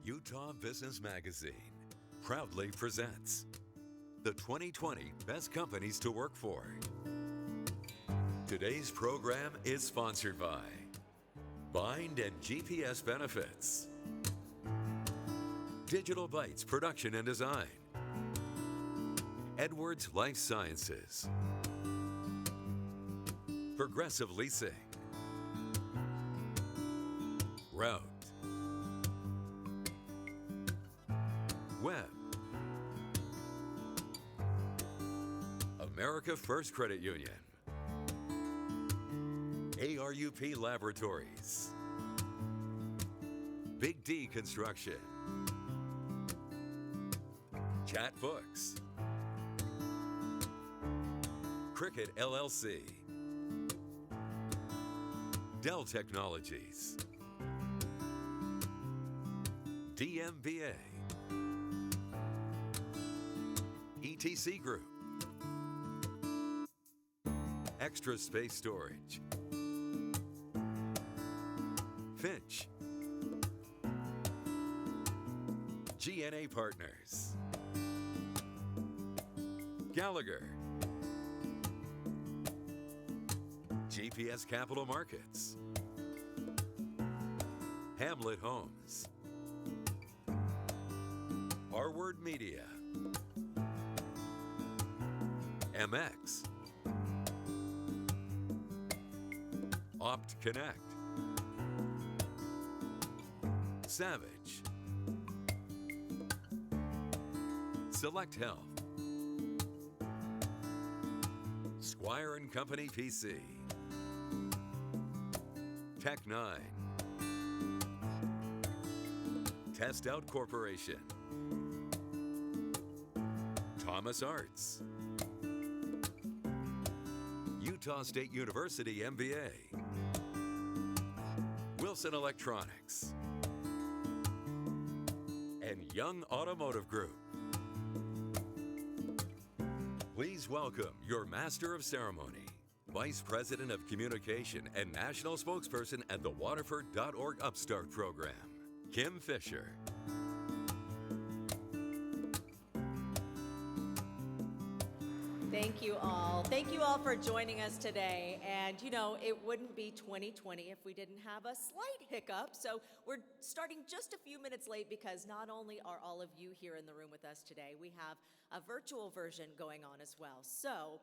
Utah Business Magazine proudly presents the 2020 Best Companies to Work For. Today's program is sponsored by Bind and GPS Benefits, Digital Bytes Production and Design, Edwards Life Sciences, Progressive Leasing, Route, Web, America First Credit Union, ARUP Laboratories, Big D Construction, Chat Books, Cricket LLC, Dell Technologies, DMBA, ETC Group, Extra Space Storage, Finch, GNA Partners, Gallagher, GPS Capital Markets, Hamlet Homes, R-Word Media, MX, Opt Connect, Savage, Select Health, Squire and Company PC, Tech 9, Test Out Corporation, Thomas Arts, Utah State University MBA, Wilson Electronics, and Young Automotive Group. Please welcome your Master of Ceremony, Vice President of Communication and National Spokesperson at the Waterford.org Upstart Program, Kim Fisher. Thank you all. Thank you all for joining us today. And you know, it wouldn't be 2020 if we didn't have a slight hiccup. So we're starting just a few minutes late because not only are all of you here in the room with us today, we have a virtual version going on as well. So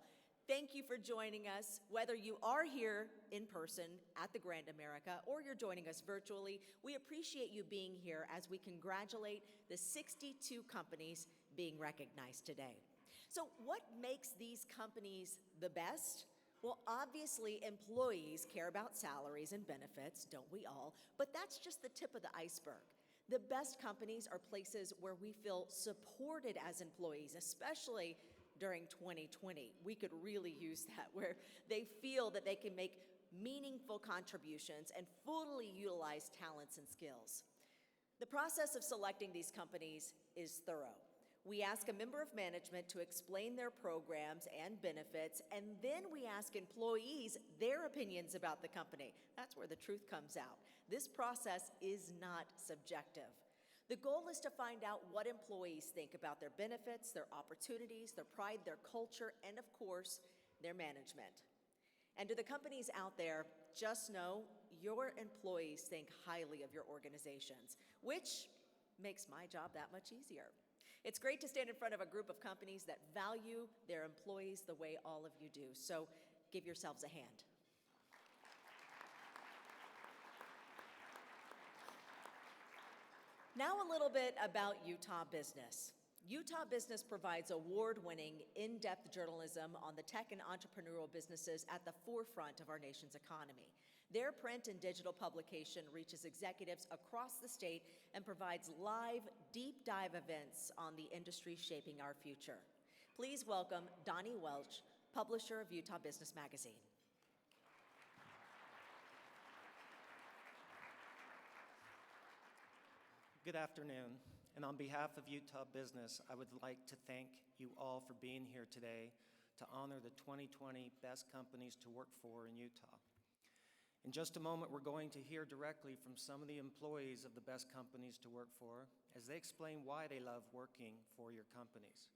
thank you for joining us, whether you are here in person at the Grand America or you're joining us virtually. We appreciate you being here as we congratulate the 62 companies being recognized today. So what makes these companies the best? Well, obviously, employees care about salaries and benefits, don't we all? But that's just the tip of the iceberg. The best companies are places where we feel supported as employees, especially during 2020. We could really use that, where they feel that they can make meaningful contributions and fully utilize talents and skills. The process of selecting these companies is thorough. We ask a member of management to explain their programs and benefits, and then we ask employees their opinions about the company. That's where the truth comes out. This process is not subjective. The goal is to find out what employees think about their benefits, their opportunities, their pride, their culture, and of course, their management. And to the companies out there, just know your employees think highly of your organizations, which makes my job that much easier. It's great to stand in front of a group of companies that value their employees the way all of you do. So give yourselves a hand. Now a little bit about Utah Business. Utah Business provides award-winning, in-depth journalism on the tech and entrepreneurial businesses at the forefront of our nation's economy. Their print and digital publication reaches executives across the state and provides live, deep dive events on the industry shaping our future. Please welcome Donnie Welch, publisher of Utah Business Magazine. Good afternoon, and on behalf of Utah Business, I would like to thank you all for being here today to honor the 2020 Best Companies to Work For in Utah. In just a moment, we're going to hear directly from some of the employees of the best companies to work for as they explain why they love working for your companies.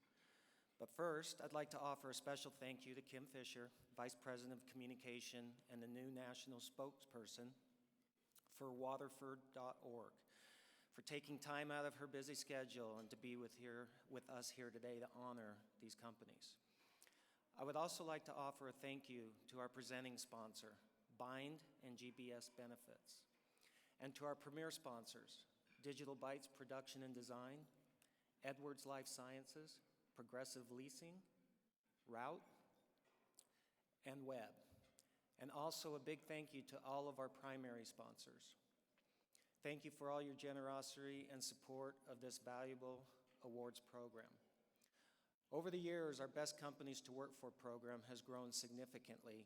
But first, I'd like to offer a special thank you to Kim Fisher, Vice President of Communication and the new National Spokesperson for Waterford.org, for taking time out of her busy schedule and to be with us here today to honor these companies. I would also like to offer a thank you to our presenting sponsor, Bind and GBS Benefits, and to our premier sponsors, Digital Bytes Production and Design, Edwards Life Sciences, Progressive Leasing, Route, and Web. And also a big thank you to all of our primary sponsors. Thank you for all your generosity and support of this valuable awards program. Over the years, our Best Companies to Work For program has grown significantly.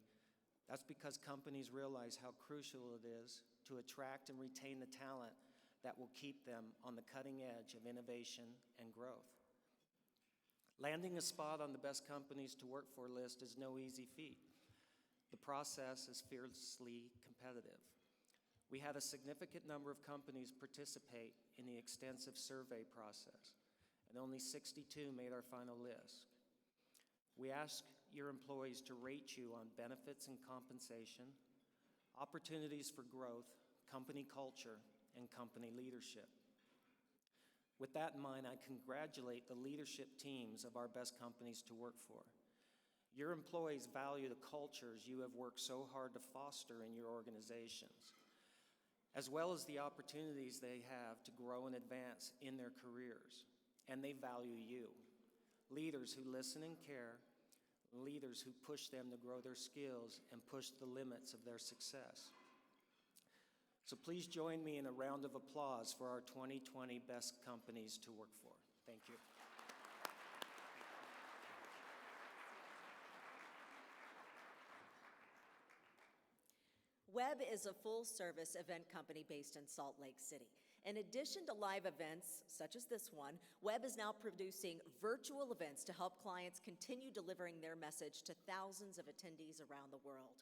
That's because companies realize how crucial it is to attract and retain the talent that will keep them on the cutting edge of innovation and growth. Landing a spot on the Best Companies to Work For list is no easy feat. The process is fiercely competitive. We had a significant number of companies participate in the extensive survey process, and only 62 made our final list. We ask your employees to rate you on benefits and compensation, opportunities for growth, company culture, and company leadership. With that in mind, I congratulate the leadership teams of our Best Companies to Work For. Your employees value the cultures you have worked so hard to foster in your organizations, as well as the opportunities they have to grow and advance in their careers. And they value you, leaders who listen and care, leaders who push them to grow their skills and push the limits of their success. So please join me in a round of applause for our 2020 Best Companies to Work For. Thank you. Webb is a full-service event company based in Salt Lake City. In addition to live events such as this one, Webb is now producing virtual events to help clients continue delivering their message to thousands of attendees around the world.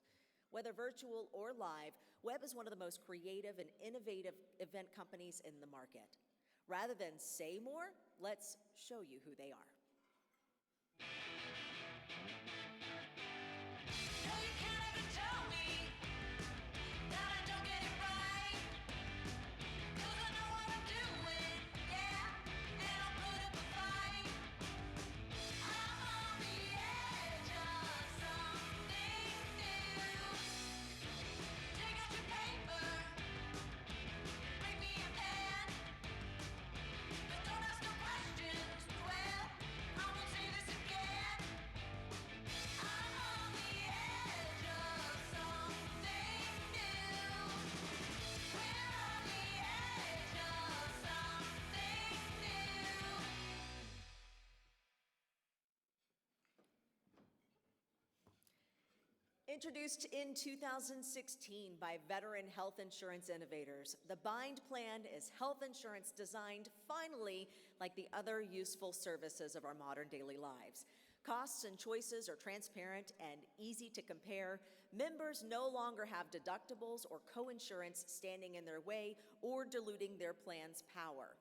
Whether virtual or live, Webb is one of the most creative and innovative event companies in the market. Rather than say more, let's show you who they are. Introduced in 2016 by veteran health insurance innovators, the Bind plan is health insurance designed, finally, like the other useful services of our modern daily lives. Costs and choices are transparent and easy to compare. Members no longer have deductibles or co-insurance standing in their way or diluting their plan's power.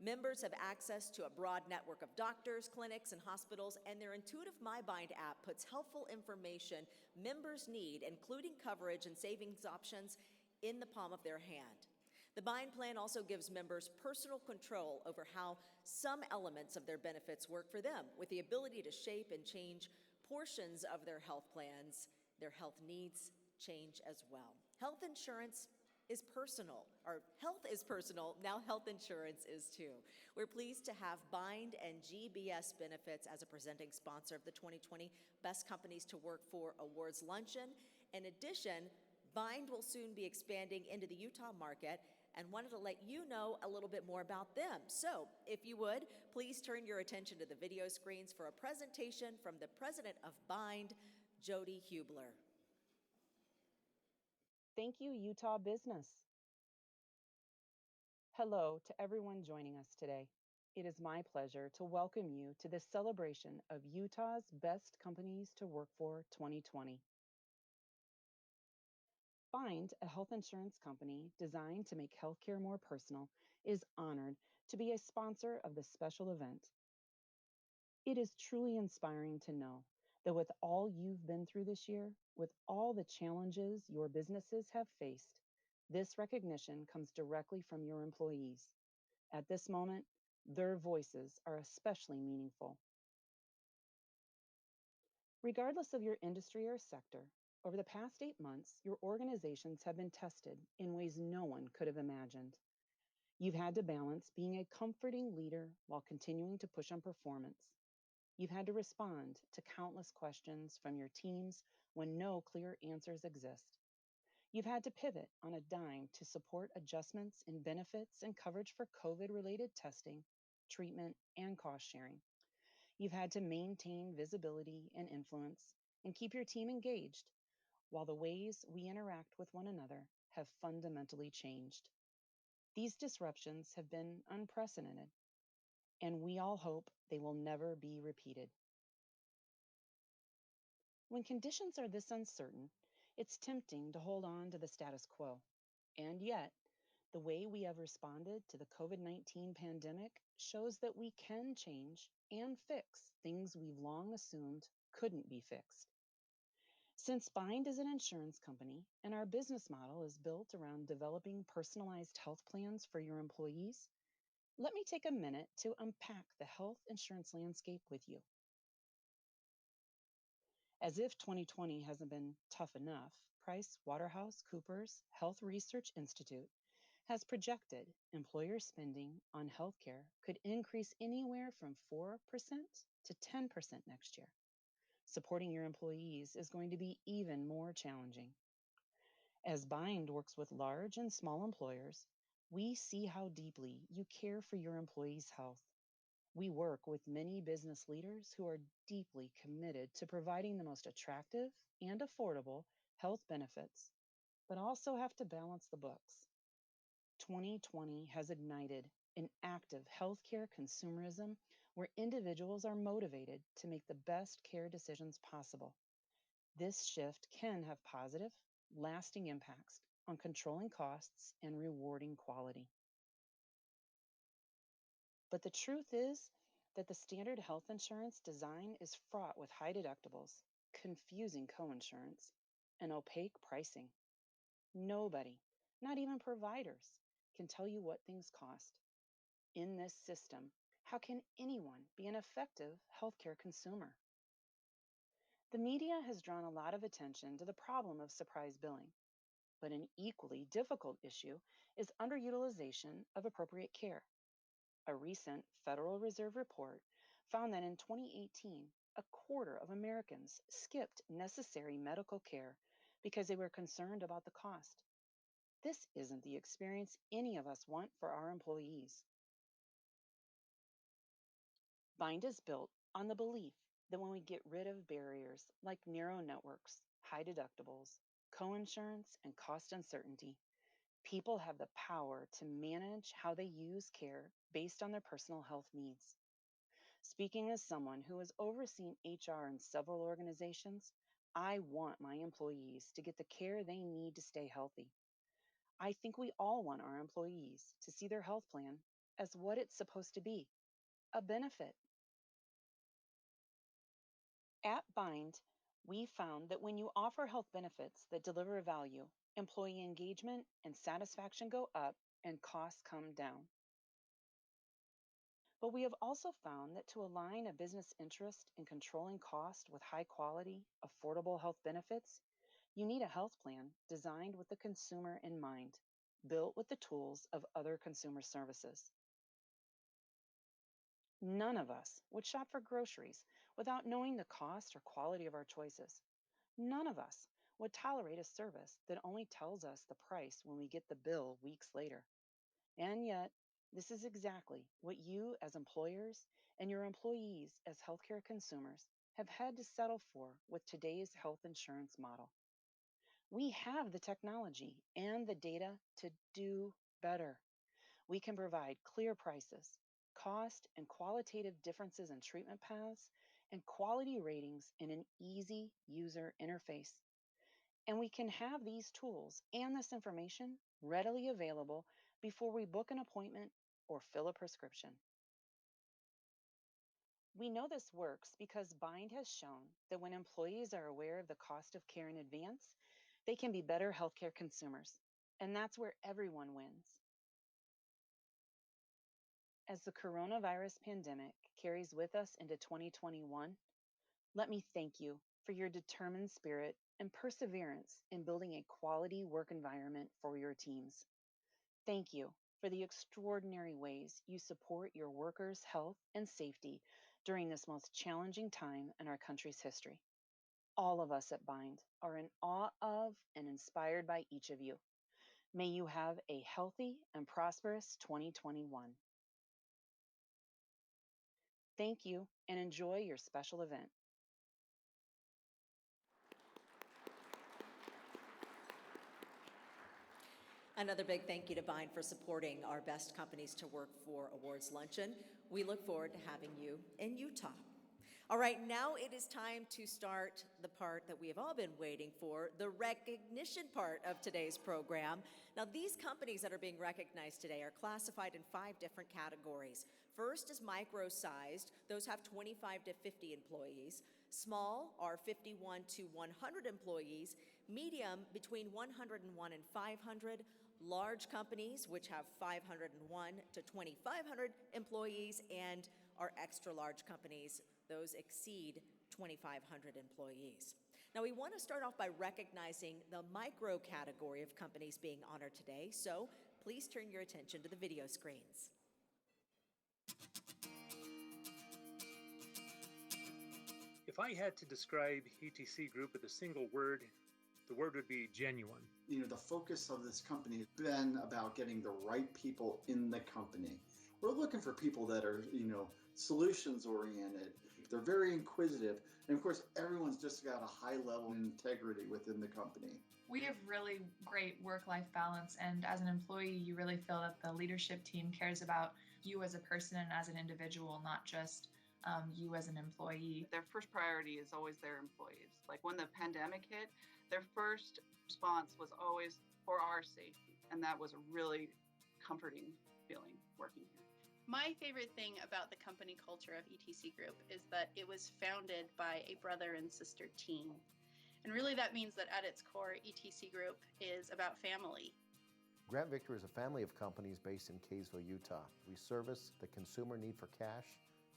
Members have access to a broad network of doctors, clinics, and hospitals, and their intuitive MyBind app puts helpful information members need, including coverage and savings options, in the palm of their hand. The Bind plan also gives members personal control over how some elements of their benefits work for them, with the ability to shape and change portions of their health plans. Their health needs change as well. Health insurance is personal, or health is personal, now health insurance is too. We're pleased to have Bind and GBS Benefits as a presenting sponsor of the 2020 Best Companies to Work For Awards Luncheon. In addition, Bind will soon be expanding into the Utah market and wanted to let you know a little bit more about them. So, if you would, please turn your attention to the video screens for a presentation from the president of Bind, Jody Hubler. Thank you, Utah Business. Hello to everyone joining us today. It is my pleasure to welcome you to this celebration of Utah's Best Companies to Work For 2020. Find, a health insurance company designed to make healthcare more personal, is honored to be a sponsor of this special event. It is truly inspiring to know that with all you've been through this year, with all the challenges your businesses have faced, this recognition comes directly from your employees. At this moment, their voices are especially meaningful. Regardless of your industry or sector, over the past 8 months, your organizations have been tested in ways no one could have imagined. You've had to balance being a comforting leader while continuing to push on performance. You've had to respond to countless questions from your teams when no clear answers exist. You've had to pivot on a dime to support adjustments in benefits and coverage for COVID related testing, treatment, and cost sharing. You've had to maintain visibility and influence and keep your team engaged while the ways we interact with one another have fundamentally changed. These disruptions have been unprecedented, and we all hope they will never be repeated. When conditions are this uncertain, it's tempting to hold on to the status quo. And yet, the way we have responded to the COVID 19 pandemic shows that we can change and fix things we've long assumed couldn't be fixed. Since Bind is an insurance company and our business model is built around developing personalized health plans for your employees, let me take a minute to unpack the health insurance landscape with you. As if 2020 hasn't been tough enough, Price Waterhouse Coopers Health Research Institute has projected employer spending on healthcare could increase anywhere from 4% to 10% next year. Supporting your employees is going to be even more challenging. As Bind works with large and small employers, we see how deeply you care for your employees' health. We work with many business leaders who are deeply committed to providing the most attractive and affordable health benefits, but also have to balance the books. 2020 has ignited an active healthcare consumerism where individuals are motivated to make the best care decisions possible. This shift can have positive, lasting impacts on controlling costs and rewarding quality. But the truth is that the standard health insurance design is fraught with high deductibles, confusing coinsurance, and opaque pricing. Nobody, not even providers, can tell you what things cost. In this system, how can anyone be an effective healthcare consumer? The media has drawn a lot of attention to the problem of surprise billing, but an equally difficult issue is underutilization of appropriate care. A recent Federal Reserve report found that in 2018, a quarter of Americans skipped necessary medical care because they were concerned about the cost. This isn't the experience any of us want for our employees. Bind is built on the belief that when we get rid of barriers like narrow networks, high deductibles, coinsurance, and cost uncertainty, people have the power to manage how they use care based on their personal health needs. Speaking as someone who has overseen HR in several organizations, I want my employees to get the care they need to stay healthy. I think we all want our employees to see their health plan as what it's supposed to be, a benefit. At Bind, we found that when you offer health benefits that deliver value, employee engagement and satisfaction go up and costs come down. But we have also found that to align a business interest in controlling cost with high quality, affordable health benefits, you need a health plan designed with the consumer in mind, built with the tools of other consumer services. None of us would shop for groceries without knowing the cost or quality of our choices. None of us would tolerate a service that only tells us the price when we get the bill weeks later. And yet, this is exactly what you as employers and your employees as healthcare consumers have had to settle for with today's health insurance model. We have the technology and the data to do better. We can provide clear prices, cost and qualitative differences in treatment paths, and quality ratings in an easy user interface. And we can have these tools and this information readily available before we book an appointment or fill a prescription. We know this works because Bind has shown that when employees are aware of the cost of care in advance, they can be better healthcare consumers. And that's where everyone wins. As the coronavirus pandemic carries with us into 2021, let me thank you for your determined spirit and perseverance in building a quality work environment for your teams. Thank you for the extraordinary ways you support your workers' health and safety during this most challenging time in our country's history. All of us at Bind are in awe of and inspired by each of you. May you have a healthy and prosperous 2021. Thank you and enjoy your special event. Another big thank you to Bind for supporting our Best Companies to Work For Awards Luncheon. We look forward to having you in Utah. All right, now it is time to start the part that we have all been waiting for, the recognition part of today's program. Now, these companies that are being recognized today are classified in 5 different categories. First is micro-sized. Those have 25 to 50 employees. Small are 51 to 100 employees. Medium, between 101 and 500. Large companies, which have 501 to 2,500 employees, and our extra large companies, those exceed 2,500 employees. Now, we want to start off by recognizing the micro category of companies being honored today, so please turn your attention to the video screens. If I had to describe ETC Group with a single word, the word would be genuine. The focus of this company has been about getting the right people in the company. We're looking for people that are, solutions oriented. They're very inquisitive. And of course, everyone's just got a high level of integrity within the company. We have really great work-life balance. And as an employee, you really feel that the leadership team cares about you as a person and as an individual, not just you as an employee. Their first priority is always their employees. Like when the pandemic hit, their first response was always for our safety. And that was a really comforting feeling working here. My favorite thing about the company culture of ETC Group is that it was founded by a brother and sister team. And really that means that at its core, ETC Group is about family. Grant Victor is a family of companies based in Kaysville, Utah. We service the consumer need for cash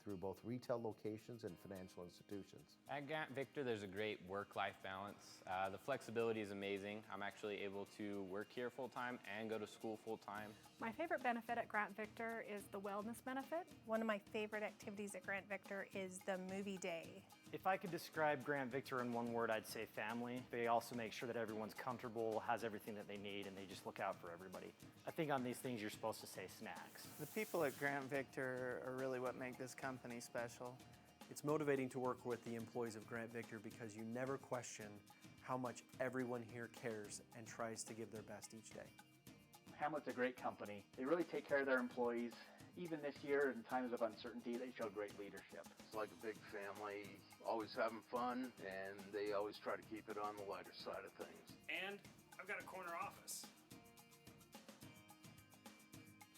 through both retail locations and financial institutions. At Grant Victor, there's a great work-life balance. The flexibility is amazing. I'm actually able to work here full-time and go to school full-time. My favorite benefit at Grant Victor is the wellness benefit. One of my favorite activities at Grant Victor is the movie day. If I could describe Grant Victor in one word, I'd say family. They also make sure that everyone's comfortable, has everything that they need, and they just look out for everybody. I think on these things, you're supposed to say snacks. The people at Grant Victor are really what make this company special. It's motivating to work with the employees of Grant Victor because you never question how much everyone here cares and tries to give their best each day. Hamlet's a great company. They really take care of their employees. Even this year, in times of uncertainty, they show great leadership. It's like a big family, always having fun, and they always try to keep it on the lighter side of things. And I've got a corner office.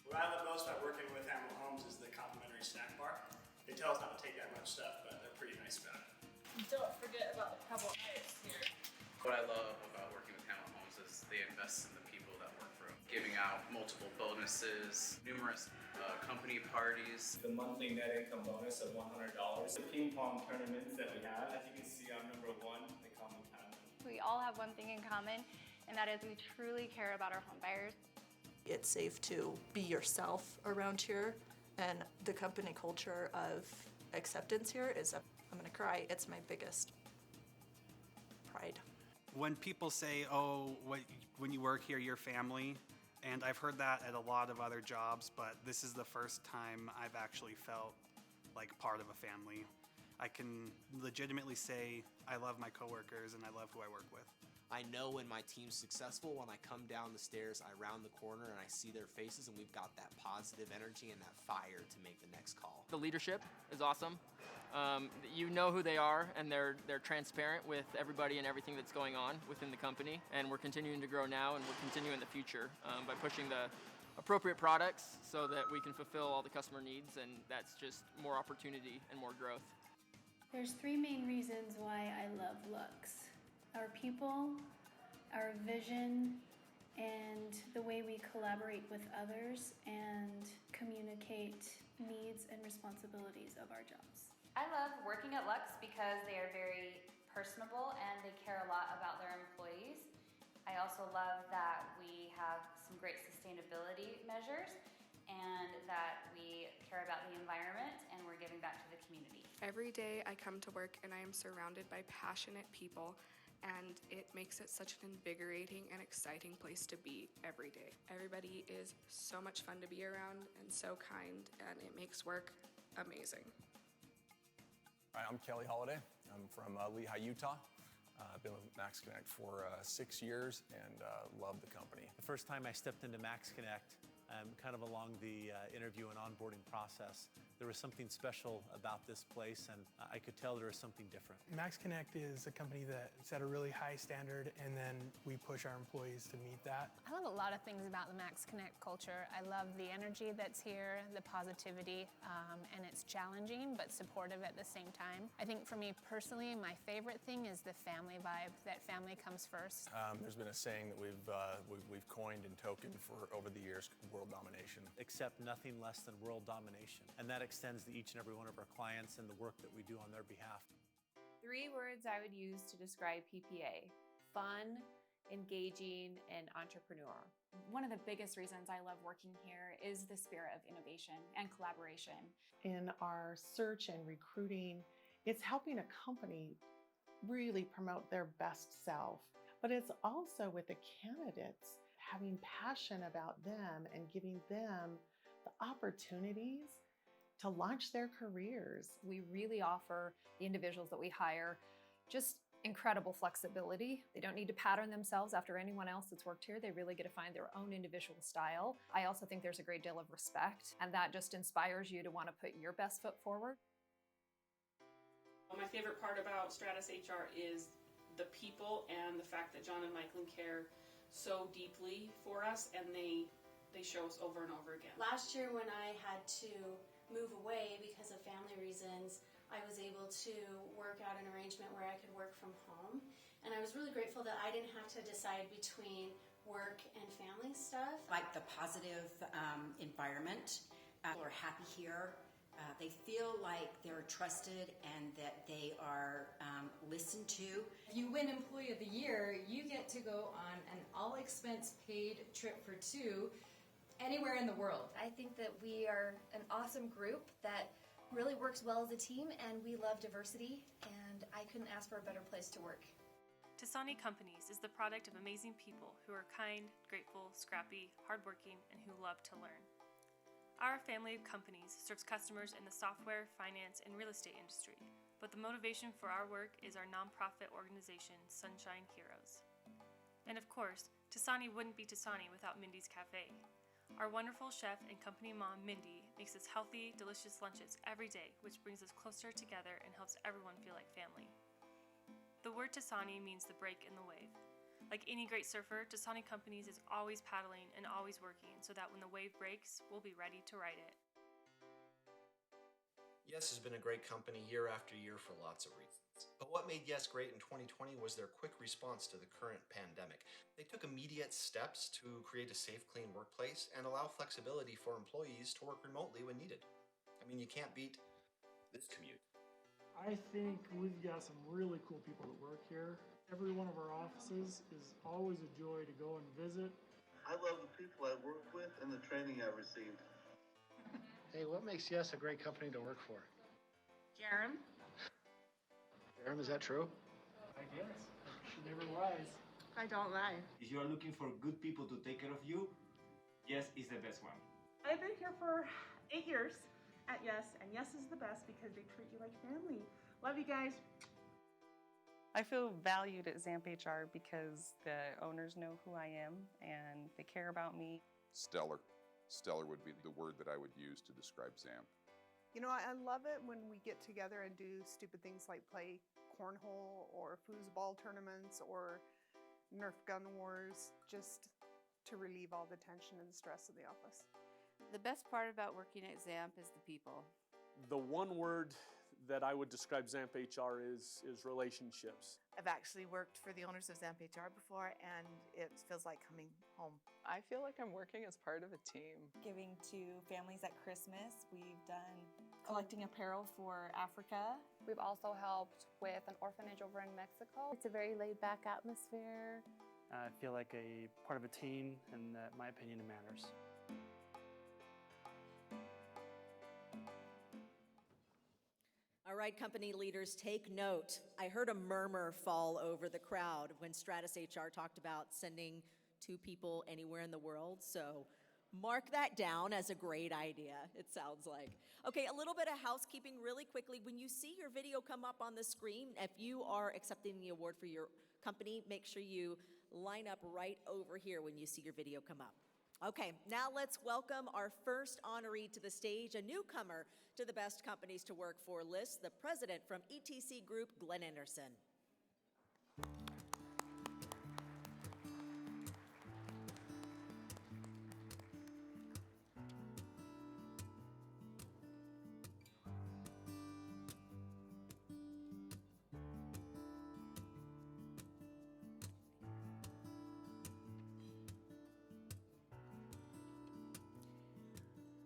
What I love most about working with Hamlet Homes is the complimentary snack bar. They tell us not to take that much stuff, but they're pretty nice about it. Don't forget about the couple items here. What I love about working with Hamlet Homes is they invest in the people that work for them, giving out multiple bonuses, numerous company parties. The monthly net income bonus of $100. The ping pong tournaments that we have. As you can see, I'm number 1, the common tournament. We all have one thing in common, and that is we truly care about our home buyers. It's safe to be yourself around here, and the company culture of acceptance here is, I'm gonna cry, it's my biggest pride. When people say, oh, when you work here, you're family, and I've heard that at a lot of other jobs, but this is the first time I've actually felt like part of a family. I can legitimately say I love my coworkers and I love who I work with. I know when my team's successful when I come down the stairs, I round the corner and I see their faces, and we've got that positive energy and that fire to make the next call. The leadership is awesome. You know who they are, and they're transparent with everybody and everything that's going on within the company. And we're continuing to grow now, and we'll continue in the future by pushing the appropriate products so that we can fulfill all the customer needs, and that's just more opportunity and more growth. There's three main reasons why I love Lux. Our people, our vision, and the way we collaborate with others and communicate needs and responsibilities of our jobs. I love working at Lux because they are very personable and they care a lot about their employees. I also love that we have some great sustainability measures and that we care about the environment and we're giving back to the community. Every day I come to work and I am surrounded by passionate people, and it makes it such an invigorating and exciting place to be every day. Everybody is so much fun to be around and so kind, and it makes work amazing. Hi, I'm Kelly Holiday. I'm from Lehigh, Utah. I've been with Max Connect for 6 years and love the company. The first time I stepped into Max Connect, kind of along the interview and onboarding process, there was something special about this place, and I could tell there was something different. Max Connect is a company that set a really high standard, and then we push our employees to meet that. I love a lot of things about the Max Connect culture. I love the energy that's here, the positivity, and it's challenging but supportive at the same time. I think for me personally, my favorite thing is the family vibe, that family comes first. There's been a saying that we've coined and tokened for over the years: world domination. Accept nothing less than world domination, and that extends to each and every one of our clients and the work that we do on their behalf. 3 words I would use to describe PPA: fun, engaging, and entrepreneur. One of the biggest reasons I love working here is the spirit of innovation and collaboration. In our search and recruiting, it's helping a company really promote their best self, but it's also with the candidates having passion about them and giving them the opportunities to launch their careers. We really offer the individuals that we hire just incredible flexibility. They don't need to pattern themselves after anyone else that's worked here. They really get to find their own individual style. I also think there's a great deal of respect, and that just inspires you to want to put your best foot forward. My favorite part about Stratus HR is the people and the fact that John and Michael care so deeply for us, and they show us over and over again. Last year when I had to move away because of family reasons, I was able to work out an arrangement where I could work from home. And I was really grateful that I didn't have to decide between work and family stuff. Like the positive environment. People are happy here. They feel like they're trusted and that they are listened to. If you win Employee of the Year, you get to go on an all-expense paid trip for 2 anywhere in the world. I think that we are an awesome group that really works well as a team, and we love diversity, and I couldn't ask for a better place to work. Tasani Companies is the product of amazing people who are kind, grateful, scrappy, hardworking, and who love to learn. Our family of companies serves customers in the software, finance, and real estate industry, but the motivation for our work is our nonprofit organization, Sunshine Heroes. And of course, Tasani wouldn't be Tasani without Mindy's Cafe. Our wonderful chef and company mom, Mindy, makes us healthy, delicious lunches every day, which brings us closer together and helps everyone feel like family. The word Tasani means the break in the wave. Like any great surfer, Tasani Companies is always paddling and always working so that when the wave breaks, we'll be ready to ride it. Yes has been a great company year after year for lots of reasons. But what made Yes great in 2020 was their quick response to the current pandemic. They took immediate steps to create a safe, clean workplace and allow flexibility for employees to work remotely when needed. I mean, you can't beat this commute. I think we've got some really cool people that work here. Every one of our offices is always a joy to go and visit. I love the people I work with and the training I've received. Hey, what makes Yes a great company to work for? Jerem? Jerem, is that true? I guess. She never lies. I don't lie. If you are looking for good people to take care of you, Yes is the best one. I've been here for 8 years at Yes, and Yes is the best because they treat you like family. Love you guys. I feel valued at ZAMP HR because the owners know who I am and they care about me. Stellar. Stellar would be the word that I would use to describe ZAMP. You know, I love it when we get together and do stupid things like play cornhole or foosball tournaments or Nerf gun wars, just to relieve all the tension and stress of the office. The best part about working at ZAMP is the people. The one word that I would describe ZAMP HR is relationships. I've actually worked for the owners of ZAMP HR before, and it feels like coming home. I feel like I'm working as part of a team. Giving to families at Christmas. We've done collecting apparel for Africa. We've also helped with an orphanage over in Mexico. It's a very laid-back atmosphere. I feel like a part of a team, and my opinion matters. All right, company leaders, take note. I heard a murmur fall over the crowd when Stratus HR talked about sending 2 people anywhere in the world. So mark that down as a great idea, it sounds like. Okay, a little bit of housekeeping really quickly. When you see your video come up on the screen, if you are accepting the award for your company, make sure you line up right over here when you see your video come up. Okay, now let's welcome our first honoree to the stage, a newcomer to the Best Companies to Work For list, the president from ETC Group, Glenn Anderson.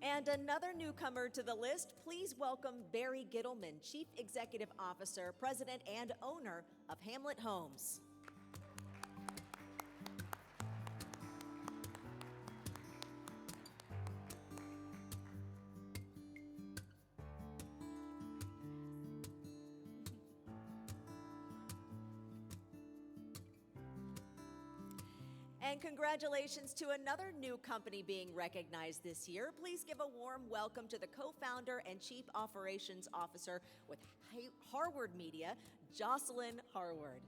And another newcomer to the list, please welcome Barry Gittleman, Chief Executive Officer, President, and owner of Hamlet Homes. And congratulations to another new company being recognized this year. Please give a warm welcome to the co-founder and Chief Operations Officer with Harward Media, Jocelyn Harward.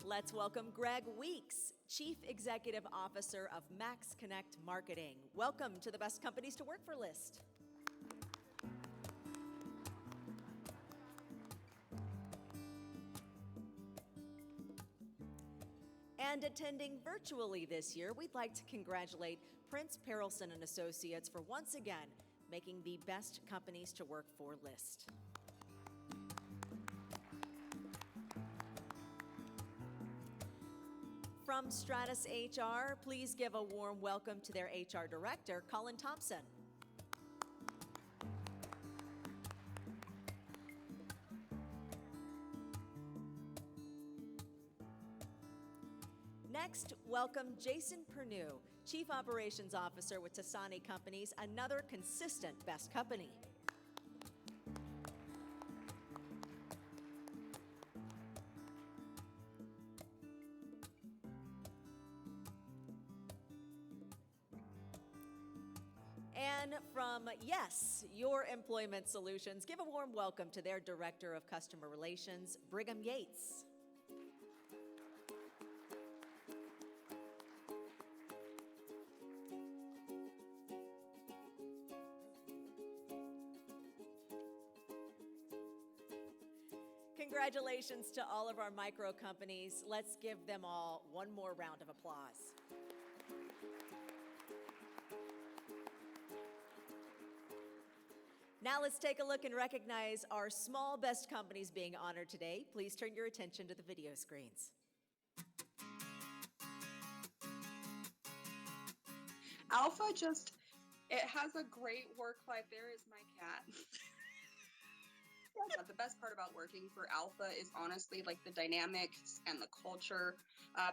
Let's welcome Greg Weeks, Chief Executive Officer of Max Connect Marketing. Welcome to the Best Companies to Work For list. And attending virtually this year, we'd like to congratulate Prince Perelson and Associates for once again making the Best Companies to Work For list. From Stratus HR, please give a warm welcome to their HR Director, Colin Thompson. Next, welcome Jason Pernew, Chief Operations Officer with Tassani Companies, another consistent Best Company. And from Yes, Your Employment Solutions, give a warm welcome to their Director of Customer Relations, Brigham Yates. Congratulations to all of our micro companies. Let's give them all one more round of applause. Now let's take a look and recognize our small best companies being honored today. Please turn your attention to the video screens. Alpha it has a great work life. There is my cat. The best part about working for Alpha is honestly like the dynamics and the culture.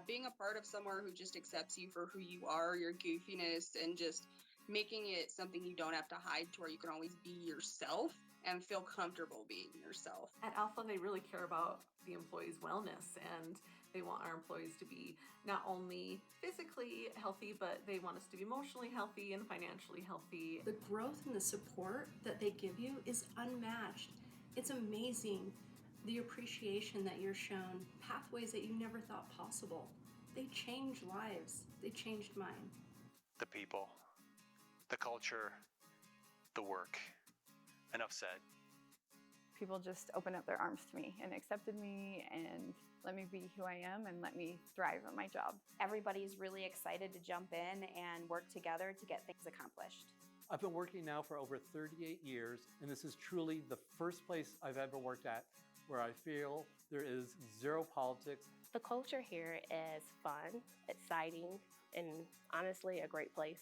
Being a part of somewhere who just accepts you for who you are, your goofiness, and just making it something you don't have to hide to where you can always be yourself and feel comfortable being yourself. At Alpha, they really care about the employees' wellness, and They want our employees to be not only physically healthy, but they want us to be emotionally healthy and financially healthy. The growth and the support that they give you is unmatched. It's amazing the appreciation that you're shown, pathways that you never thought possible. They change lives. They changed mine. The people, the culture, the work. Enough said. People just opened up their arms to me and accepted me and let me be who I am and let me thrive at my job. Everybody's really excited to jump in and work together to get things accomplished. I've been working now for over 38 years, and this is truly the first place I've ever worked at where I feel there is zero politics. The culture here is fun, exciting, and honestly a great place.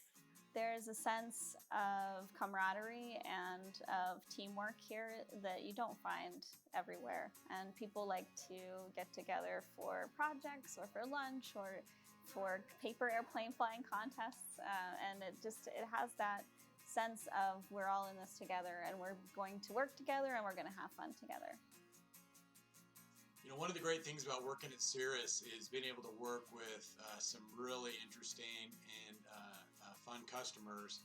There's a sense of camaraderie and of teamwork here that you don't find everywhere. And people like to get together for projects or for lunch or for paper airplane flying contests. And it has that sense of we're all in this together and we're going to work together and we're going to have fun together. You know, one of the great things about working at Cirrus is being able to work with some really interesting and fun customers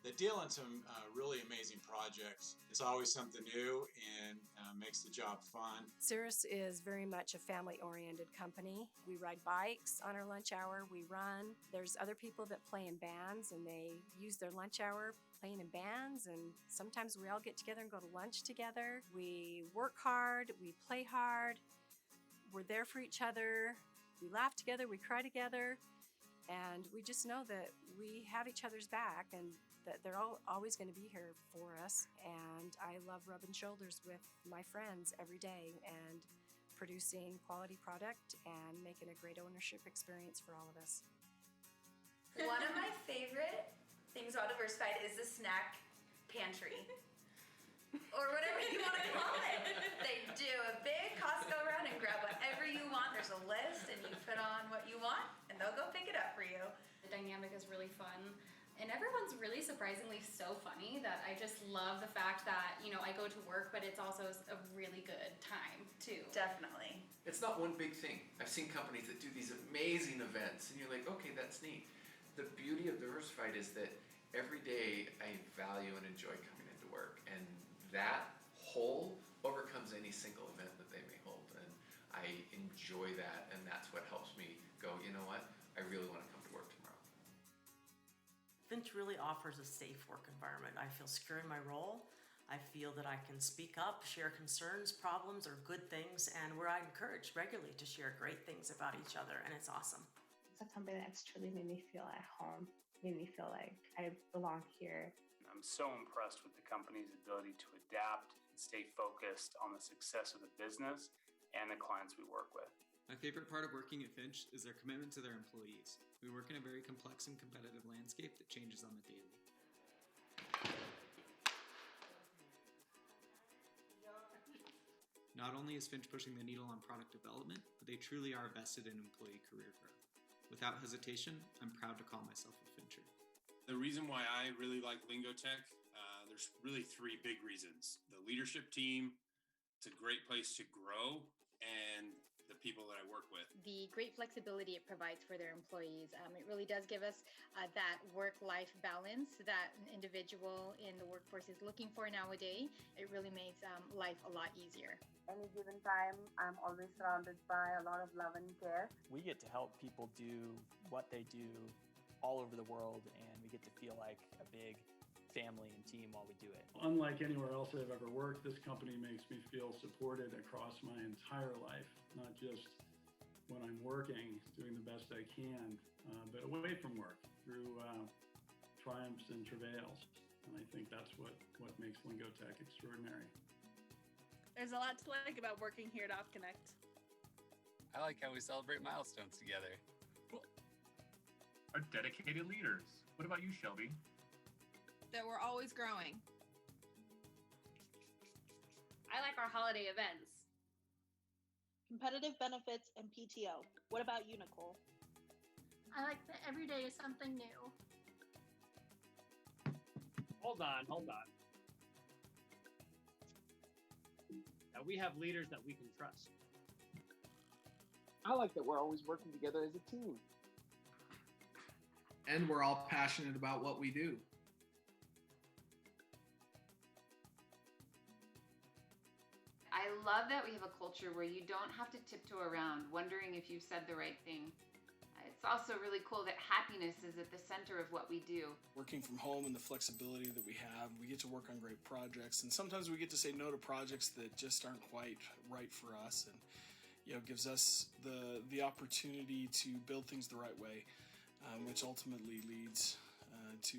that deal in some really amazing projects. It's always something new and makes the job fun. Cirrus is very much a family-oriented company. We ride bikes on our lunch hour, we run. There's other people that play in bands and they use their lunch hour playing in bands, and sometimes we all get together and go to lunch together. We work hard, we play hard, we're there for each other, we laugh together, we cry together, and we just know that we have each other's back and that they're always going to be here for us. And I love rubbing shoulders with my friends every day and producing quality product and making a great ownership experience for all of us. One of my favorite things about Diversified is the snack pantry. Or whatever you want to call it. They do a big Costco run and grab whatever you want. There's a list and you put on what you want and they'll go pick it up for you. The dynamic is really fun. And everyone's really surprisingly so funny that I just love the fact that, you know, I go to work, but it's also a really good time too. Definitely. It's not one big thing. I've seen companies that do these amazing events and you're like, okay, that's neat. The beauty of Diversified is that every day I value and enjoy coming into work, and that whole overcomes any single event that they may hold. And I enjoy that, and that's what helps me go, you know what, I really want to come to work tomorrow. Finch really offers a safe work environment. I feel secure in my role. I feel that I can speak up, share concerns, problems, or good things, and where I encourage regularly to share great things about each other, and it's awesome. It's a company that's truly made me feel at home, made me feel like I belong here. I'm so impressed with the company's ability to adapt and stay focused on the success of the business and the clients we work with. My favorite part of working at Finch is their commitment to their employees. We work in a very complex and competitive landscape that changes on the daily. Not only is Finch pushing the needle on product development, but they truly are vested in employee career growth. Without hesitation, I'm proud to call myself a Fincher. The reason why I really like Lingotech, there's really three big reasons. The leadership team, it's a great place to grow, and the people that I work with. The great flexibility it provides for their employees. It really does give us that work-life balance that an individual in the workforce is looking for nowadays. It really makes life a lot easier. Any given time, I'm always surrounded by a lot of love and care. We get to help people do what they do all over the world, and we get to feel like a big family and team while we do it. Unlike anywhere else I've ever worked, this company makes me feel supported across my entire life, not just when I'm working, doing the best I can, but away from work, through triumphs and travails. And I think that's what makes Lingotech extraordinary. There's a lot to like about working here at OpConnect. I like how we celebrate milestones together. Cool. Our dedicated leaders. What about you, Shelby? That we're always growing. I like our holiday events. Competitive benefits and PTO. What about you, Nicole? I like that every day is something new. Hold on. Now we have leaders that we can trust. I like that we're always working together as a team. And we're all passionate about what we do. I love that we have a culture where you don't have to tiptoe around wondering if you've said the right thing. It's also really cool that happiness is at the center of what we do. Working from home and the flexibility that we have, we get to work on great projects, and sometimes we get to say no to projects that just aren't quite right for us, and gives us the opportunity to build things the right way, which ultimately leads to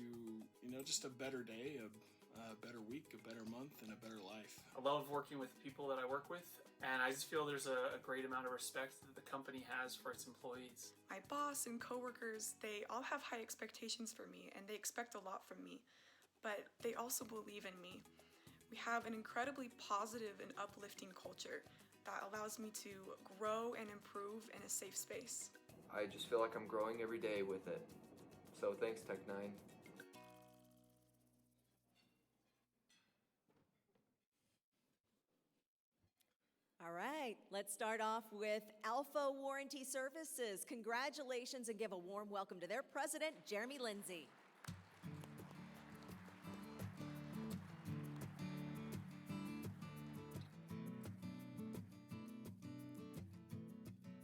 just a better day, a better week, a better month, and a better life. I love working with people that I work with, and I just feel there's a great amount of respect that the company has for its employees. My boss and coworkers, they all have high expectations for me, and they expect a lot from me, but they also believe in me. We have an incredibly positive and uplifting culture that allows me to grow and improve in a safe space. I just feel like I'm growing every day with it. So thanks, Tech9. All right, let's start off with Alpha Warranty Services. Congratulations and give a warm welcome to their president, Jeremy Lindsay.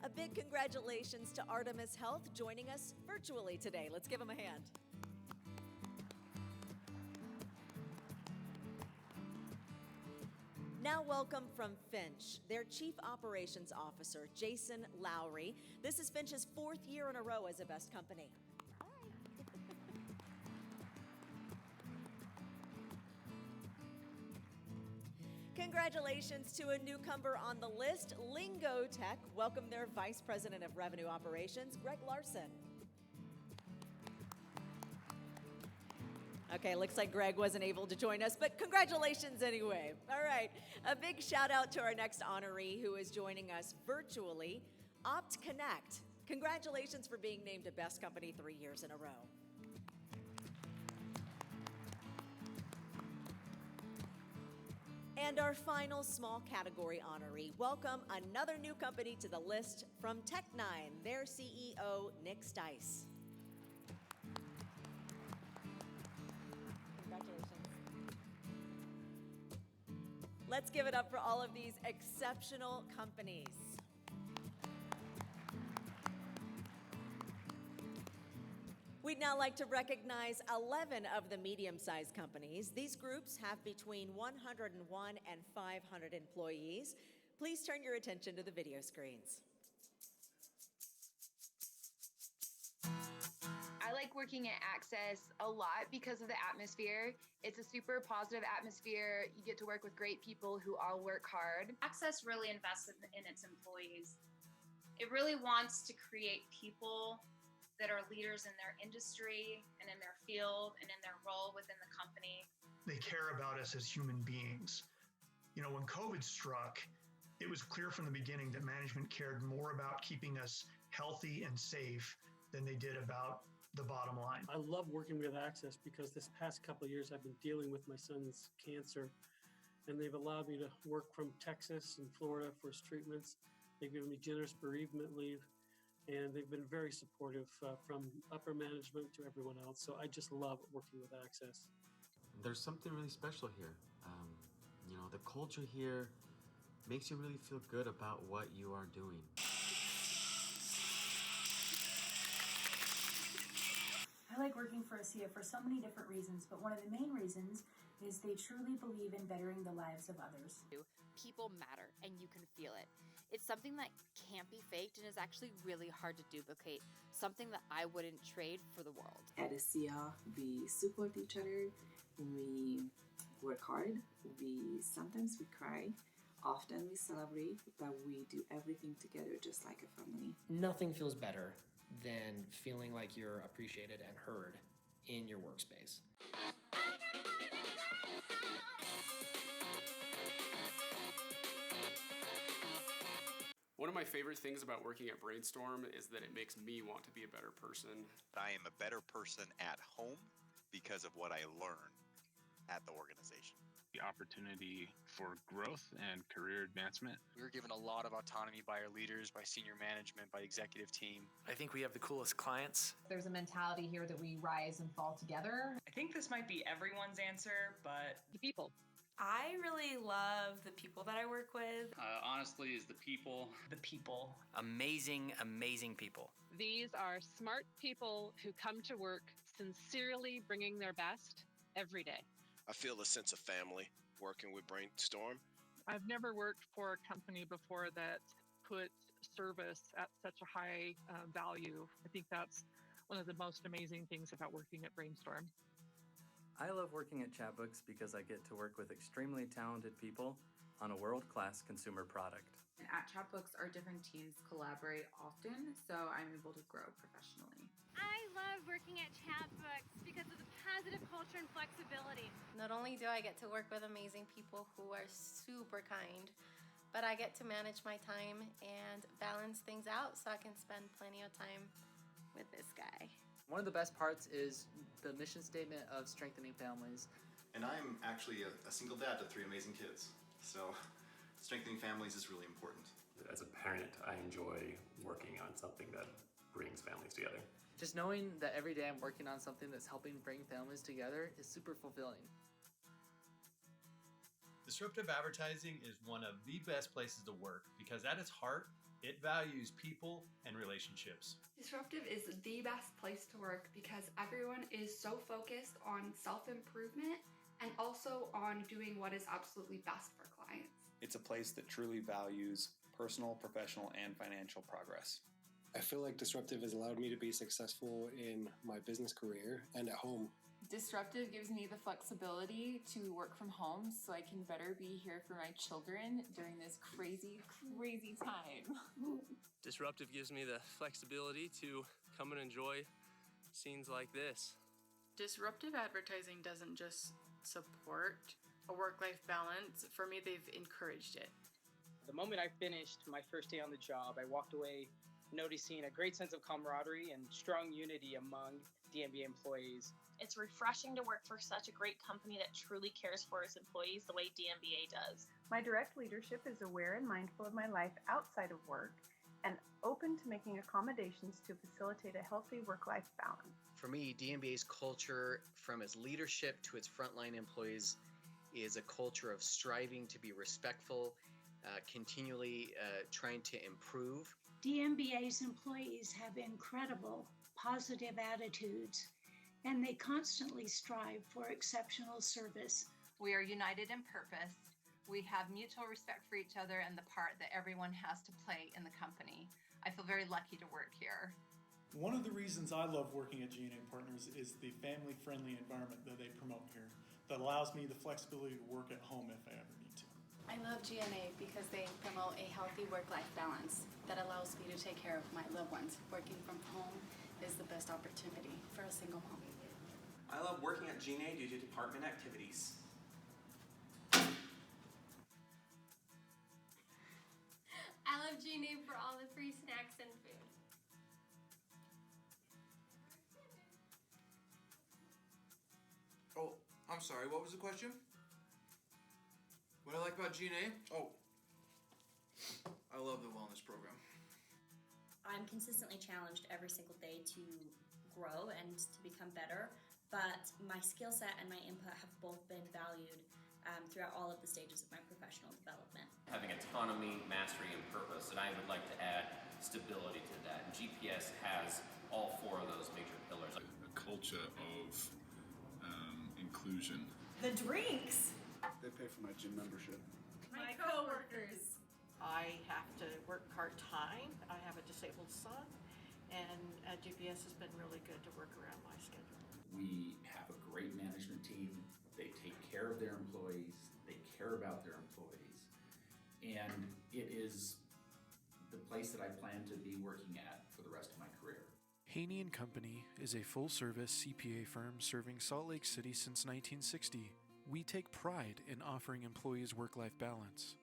A big congratulations to Artemis Health joining us virtually today. Let's give them a hand. Now welcome from Finch, their Chief Operations Officer, Jason Lowry. This is Finch's 4th year in a row as a Best Company. Congratulations to a newcomer on the list, Lingo Tech. Welcome their Vice President of Revenue Operations, Greg Larson. Okay, looks like Greg wasn't able to join us, but congratulations anyway. All right, a big shout out to our next honoree who is joining us virtually, Opt Connect. Congratulations for being named a Best Company 3 years in a row. And our final small category honoree, welcome another new company to the list from Tech9, their CEO, Nick Stice. Let's give it up for all of these exceptional companies. We'd now like to recognize 11 of the medium-sized companies. These groups have between 101 and 500 employees. Please turn your attention to the video screens. I like working at Access a lot because of the atmosphere. It's a super positive atmosphere. You get to work with great people who all work hard. Access really invests in its employees. It really wants to create people that are leaders in their industry and in their field and in their role within the company. They care about us as human beings. When COVID struck, it was clear from the beginning that management cared more about keeping us healthy and safe than they did about the bottom line. I love working with Access because this past couple of years I've been dealing with my son's cancer, and they've allowed me to work from Texas and Florida for his treatments. They've given me generous bereavement leave, and they've been very supportive from upper management to everyone else. So I just love working with Access. There's something really special here. The culture here makes you really feel good about what you are doing. I like working for ASEA for so many different reasons, but one of the main reasons is they truly believe in bettering the lives of others. People matter, and you can feel it. It's something that can't be faked and is actually really hard to duplicate, something that I wouldn't trade for the world. At ASEA, we support each other, we work hard, sometimes we cry, often we celebrate, but we do everything together just like a family. Nothing feels better than feeling like you're appreciated and heard in your workspace. One of my favorite things about working at Brainstorm is that it makes me want to be a better person. I am a better person at home because of what I learn at the organization. the opportunity for growth and career advancement. We were given a lot of autonomy by our leaders, by senior management, by the executive team. I think we have the coolest clients. There's a mentality here that we rise and fall together. I think this might be everyone's answer, but the people. I really love the people that I work with. Honestly, is the people. The people. Amazing, amazing people. These are smart people who come to work sincerely bringing their best every day. I feel a sense of family working with Brainstorm. I've never worked for a company before that put service at such a high value. I think that's one of the most amazing things about working at Brainstorm. I love working at Chatbooks because I get to work with extremely talented people on a world-class consumer product. At Chatbooks, our different teams collaborate often, so I'm able to grow professionally. I love working at Chatbooks because of the positive culture and flexibility. Not only do I get to work with amazing people who are super kind, but I get to manage my time and balance things out so I can spend plenty of time with this guy. One of the best parts is the mission statement of strengthening families. And I'm actually a single dad to 3 amazing kids, so strengthening families is really important. As a parent, I enjoy working on something that brings families together. Just knowing that every day I'm working on something that's helping bring families together is super fulfilling. Disruptive advertising is one of the best places to work because at its heart, it values people and relationships. Disruptive is the best place to work because everyone is so focused on self-improvement and also on doing what is absolutely best for clients. It's a place that truly values personal, professional, and financial progress. I feel like Disruptive has allowed me to be successful in my business career and at home. Disruptive gives me the flexibility to work from home so I can better be here for my children during this crazy, crazy time. Disruptive gives me the flexibility to come and enjoy scenes like this. Disruptive advertising doesn't just support a work-life balance. For me, they've encouraged it. The moment I finished my first day on the job, I walked away noticing a great sense of camaraderie and strong unity among DMBA employees. It's refreshing to work for such a great company that truly cares for its employees the way DMBA does. My direct leadership is aware and mindful of my life outside of work and open to making accommodations to facilitate a healthy work-life balance. For me, DMBA's culture, from its leadership to its frontline employees, is a culture of striving to be respectful, continually trying to improve. DMBA's employees have incredible positive attitudes, and they constantly strive for exceptional service. We are united in purpose. We have mutual respect for each other and the part that everyone has to play in the company. I feel very lucky to work here. One of the reasons I love working at G&A Partners is the family-friendly environment that they promote here that allows me the flexibility to work at home if I ever need to. I love GNA because they promote a healthy work-life balance that allows me to take care of my loved ones. Working from home is the best opportunity for a single mom. I love working at GNA due to department activities. I love GNA for all the free snacks and food. Oh, I'm sorry, what was the question? What I like about GNA? Oh, I love the wellness program. I'm consistently challenged every single day to grow and to become better, but my skill set and my input have both been valued throughout all of the stages of my professional development. Having autonomy, mastery, and purpose, and I would like to add stability to that. And GPS has all 4 of those major pillars. A culture of inclusion. The drinks! They pay for my gym membership. My coworkers. I have to work part-time. I have a disabled son, and GPS has been really good to work around my schedule. We have a great management team. They take care of their employees. They care about their employees. And it is the place that I plan to be working at for the rest of my career. Haney & Company is a full-service CPA firm serving Salt Lake City since 1960. We take pride in offering employees work-life balance.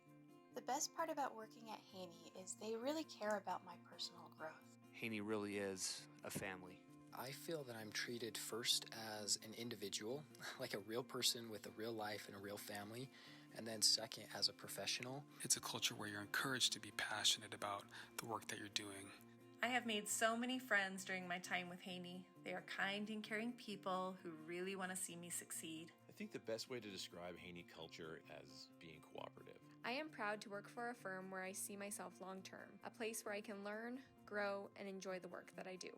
The best part about working at Haney is they really care about my personal growth. Haney really is a family. I feel that I'm treated first as an individual, like a real person with a real life and a real family, and then second as a professional. It's a culture where you're encouraged to be passionate about the work that you're doing. I have made so many friends during my time with Haney. They are kind and caring people who really want to see me succeed. I think the best way to describe Haney culture as being cooperative. I am proud to work for a firm where I see myself long term, a place where I can learn, grow, and enjoy the work that I do.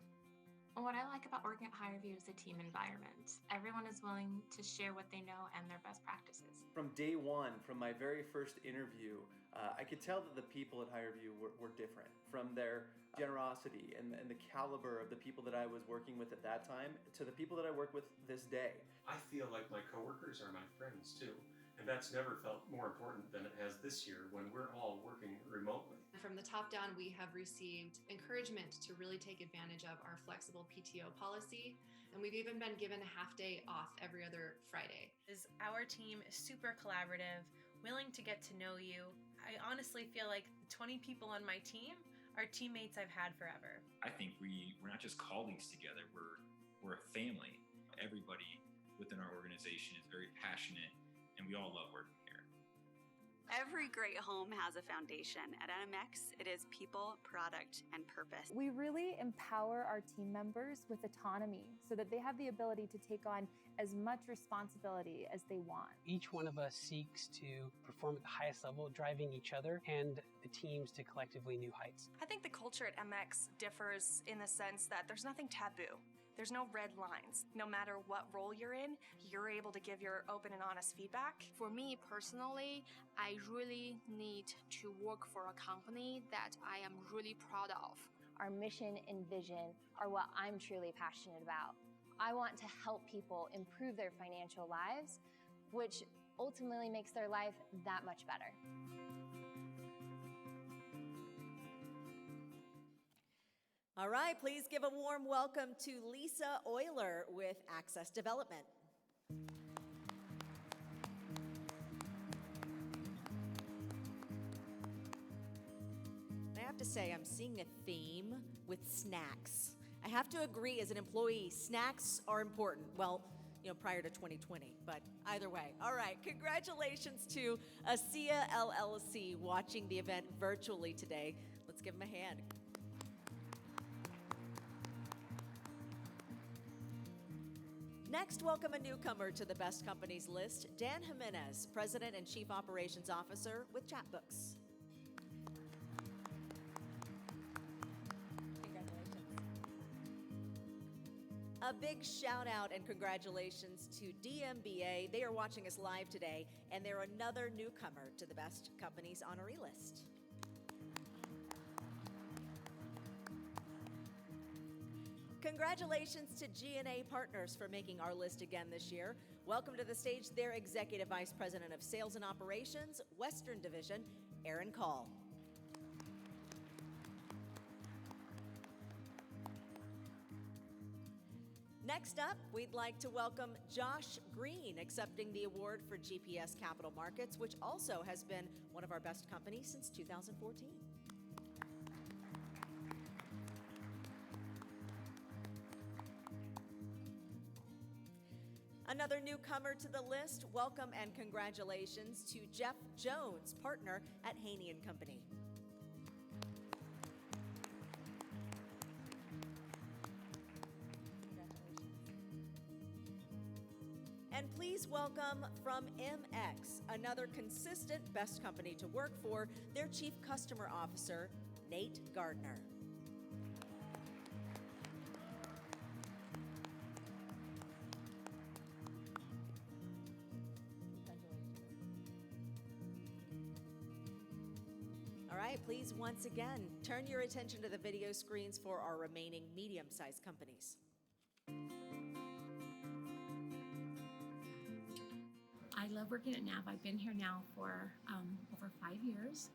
What I like about working at HireVue is the team environment. Everyone is willing to share what they know and their best practices. From day one, from my very first interview, I could tell that the people at HireVue were different. From their generosity and the caliber of the people that I was working with at that time to the people that I work with this day. I feel like my coworkers are my friends too. And that's never felt more important than it has this year when we're all working remotely. From the top down, we have received encouragement to really take advantage of our flexible PTO policy. And we've even been given a half day off every other Friday. Our team is super collaborative, willing to get to know you. I honestly feel like the 20 people on my team are teammates I've had forever. I think we're not just colleagues together, we're a family. Everybody within our organization is very passionate, and we all love working here. Every great home has a foundation. At NMX, it is people, product, and purpose. We really empower our team members with autonomy so that they have the ability to take on as much responsibility as they want. Each one of us seeks to perform at the highest level, driving each other and the teams to collectively new heights. I think the culture at MX differs in the sense that there's nothing taboo. There's no red lines. No matter what role you're in, you're able to give your open and honest feedback. For me personally, I really need to work for a company that I am really proud of. Our mission and vision are what I'm truly passionate about. I want to help people improve their financial lives, which ultimately makes their life that much better. All right, please give a warm welcome to Lisa Euler with Access Development. I have to say, I'm seeing a theme with snacks. I have to agree, as an employee, snacks are important. Well, prior to 2020, but either way. All right, congratulations to ASEA LLC watching the event virtually today. Let's give them a hand. Next, welcome a newcomer to the Best Companies list, Dan Jimenez, President and Chief Operations Officer with Chatbooks. Congratulations. A big shout out and congratulations to DMBA. They are watching us live today, and they're another newcomer to the Best Companies honoree list. Congratulations to G&A Partners for making our list again this year. Welcome to the stage their Executive Vice President of Sales and Operations, Western Division, Aaron Call. Next up, we'd like to welcome Josh Green, accepting the award for GPS Capital Markets, which also has been one of our best companies since 2014. Another newcomer to the list, welcome and congratulations to Jeff Jones, partner at Haney & Company. And please welcome from MX, another consistent best company to work for, their Chief Customer Officer, Nate Gardner. All right, please once again, turn your attention to the video screens for our remaining medium-sized companies. I love working at NAV. I've been here now for over 5 years.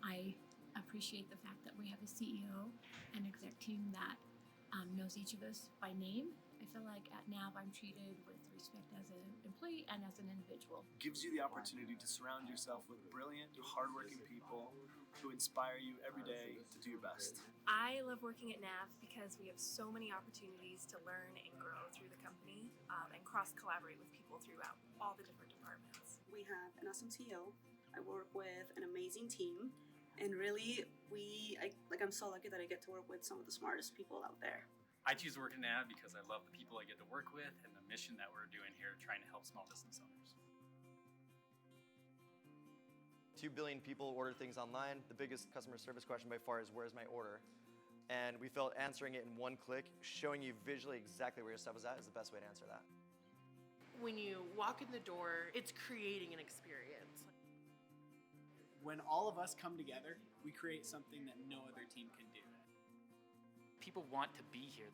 I appreciate the fact that we have a CEO and exec team that knows each of us by name. I feel like at NAV I'm treated with respect as an employee and as an individual. Gives you the opportunity to surround yourself with brilliant, hardworking people who inspire you every day to do your best. I love working at NAV because we have so many opportunities to learn and grow through the company and cross-collaborate with people throughout all the different departments. We have an awesome CEO. I work with an amazing team, and really, I'm so lucky that I get to work with some of the smartest people out there. I choose to work at NAV because I love the people I get to work with and the mission that we're doing here, trying to help small business owners. 2 billion people order things online. The biggest customer service question by far is, where's my order? And we felt answering it in one click, showing you visually exactly where your stuff is at, is the best way to answer that. When you walk in the door, it's creating an experience. When all of us come together, we create something that no other team can do. People want to be here.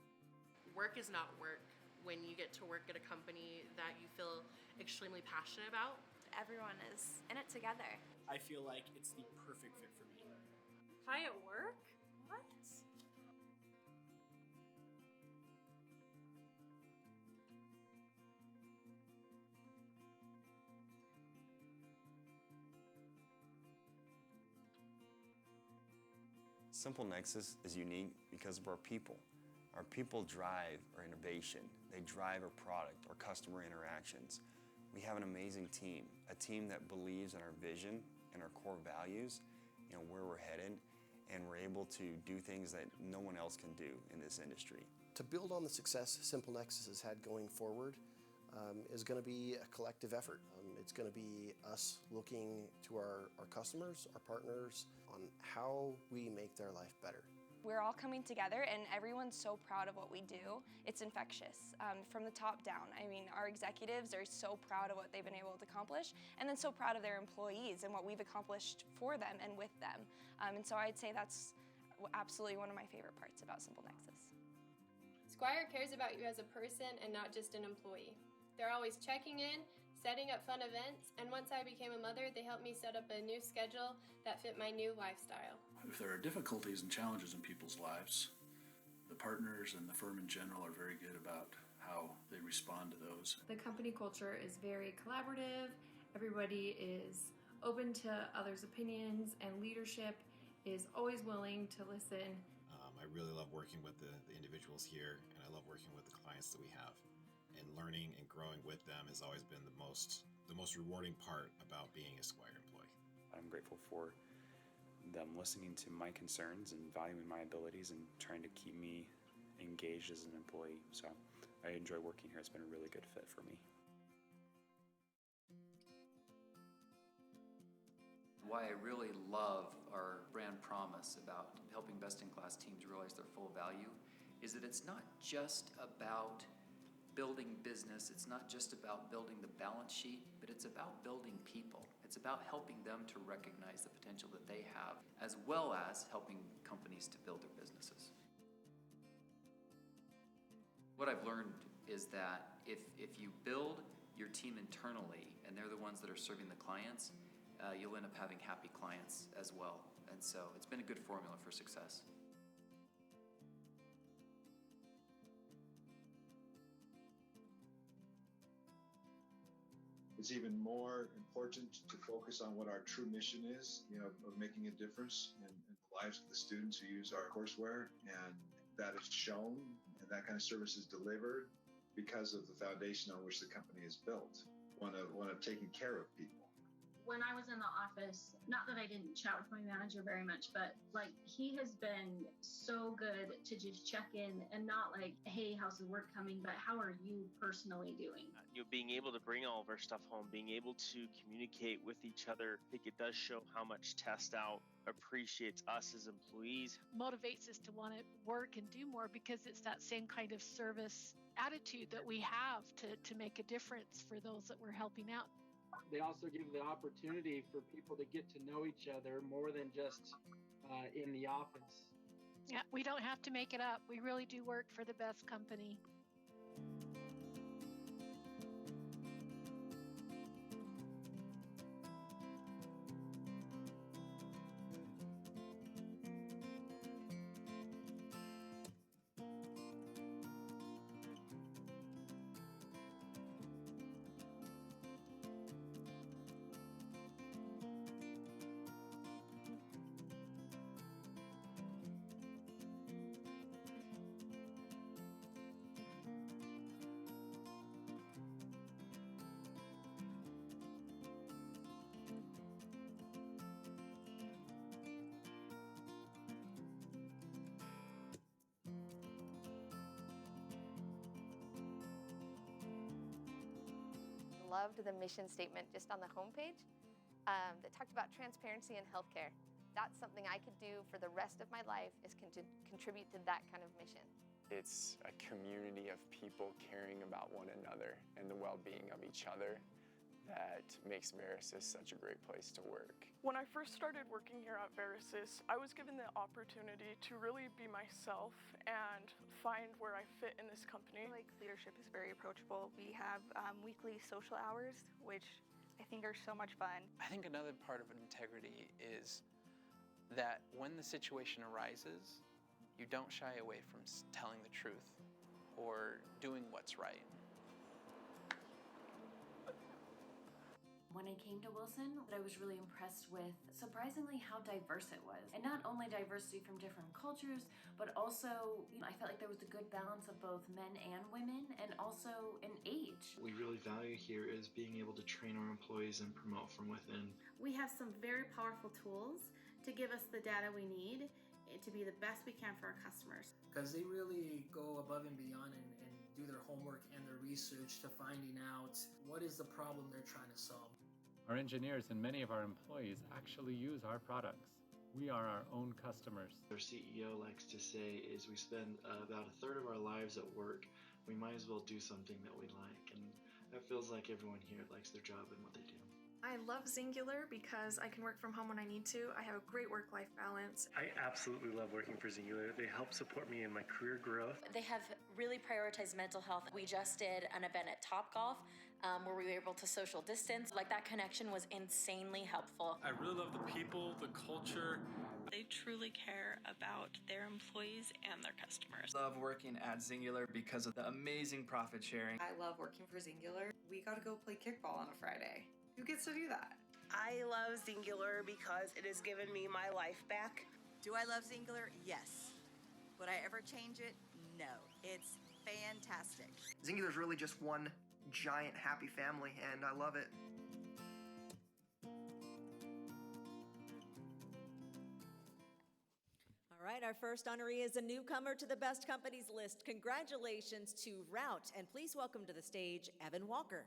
Work is not work when you get to work at a company that you feel extremely passionate about. Everyone is in it together. I feel like it's the perfect fit for me. Hi at work? What? Simple Nexus is unique because of our people. Our people drive our innovation. They drive our product, our customer interactions. We have an amazing team, a team that believes in our vision and our core values, where we're headed, and we're able to do things that no one else can do in this industry. To build on the success Simple Nexus has had going forward is going to be a collective effort. It's going to be us looking to our customers, our partners, on how we make their life better. We're all coming together and everyone's so proud of what we do. It's infectious from the top down. I mean, our executives are so proud of what they've been able to accomplish and then so proud of their employees and what we've accomplished for them and with them. And so I'd say that's absolutely one of my favorite parts about Simple Nexus. Squire cares about you as a person and not just an employee. They're always checking in, setting up fun events, and once I became a mother, they helped me set up a new schedule that fit my new lifestyle. If there are difficulties and challenges in people's lives, the partners and the firm in general are very good about how they respond to those. The company culture is very collaborative. Everybody is open to others' opinions, and leadership is always willing to listen. I really love working with the individuals here, and I love working with the clients that we have. And learning and growing with them has always been the most rewarding part about being a Squire employee. I'm grateful for them listening to my concerns and valuing my abilities and trying to keep me engaged as an employee. So I enjoy working here. It's been a really good fit for me. Why I really love our brand promise about helping best-in-class teams realize their full value is that it's not just about building business, it's not just about building the balance sheet, but it's about building people. It's about helping them to recognize the potential that they have, as well as helping companies to build their businesses. What I've learned is that if you build your team internally, and they're the ones that are serving the clients, you'll end up having happy clients as well. And so it's been a good formula for success. It's even more important to focus on what our true mission is, of making a difference in the lives of the students who use our courseware. And that is shown, and that kind of service is delivered because of the foundation on which the company is built, one of taking care of people. When I was in the office, not that I didn't chat with my manager very much, but he has been so good to just check in and not hey, how's the work coming, but how are you personally doing? Being able to bring all of our stuff home, being able to communicate with each other, I think it does show how much Test Out appreciates us as employees. Motivates us to want to work and do more because it's that same kind of service attitude that we have to make a difference for those that we're helping out. They also give the opportunity for people to get to know each other more than just in the office. Yeah, we don't have to make it up. We really do work for the best company. loved the mission statement just on the homepage that talked about transparency in healthcare. That's something I could do for the rest of my life, is contribute to that kind of mission. It's a community of people caring about one another and the well-being of each other that makes Verisys such a great place to work. When I first started working here at Verisys, I was given the opportunity to really be myself and find where I fit in this company. Like, leadership is very approachable. We have weekly social hours, which I think are so much fun. I think another part of integrity is that when the situation arises, you don't shy away from telling the truth or doing what's right. When I came to Wilson, I was really impressed with surprisingly how diverse it was. And not only diversity from different cultures, but also, I felt like there was a good balance of both men and women, and also in age. What we really value here is being able to train our employees and promote from within. We have some very powerful tools to give us the data we need to be the best we can for our customers. Because they really go above and beyond and do their homework and their research to finding out what is the problem they're trying to solve. Our engineers and many of our employees actually use our products. We are our own customers. Our CEO likes to say is we spend about a third of our lives at work. We might as well do something that we like, and that feels like everyone here likes their job and what they do. I love Zingular because I can work from home when I need to. I have a great work-life balance. I absolutely love working for Zingular. They help support me in my career growth. They have really prioritized mental health. We just did an event at Topgolf where we were able to social distance. Like, that connection was insanely helpful. I really love the people, the culture. They truly care about their employees and their customers. Love working at Zingular because of the amazing profit sharing. I love working for Zingular. We got to go play kickball on a Friday. Who gets to do that? I love Zingular because it has given me my life back. Do I love Zingular? Yes. Would I ever change it? No. It's fantastic. Zingular is really just one giant happy family, and I love it. All right, our first honoree is a newcomer to the Best Companies list. Congratulations to Route, and please welcome to the stage Evan Walker.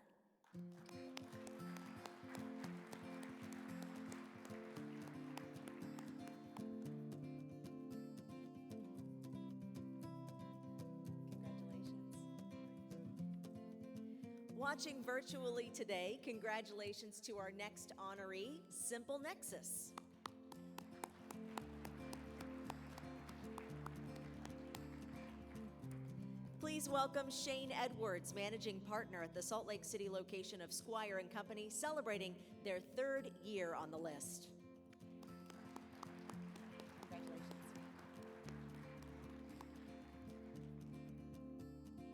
Watching virtually today, congratulations to our next honoree, Simple Nexus. Please welcome Shane Edwards, Managing Partner at the Salt Lake City location of Squire & Company, celebrating their 3rd year on the list.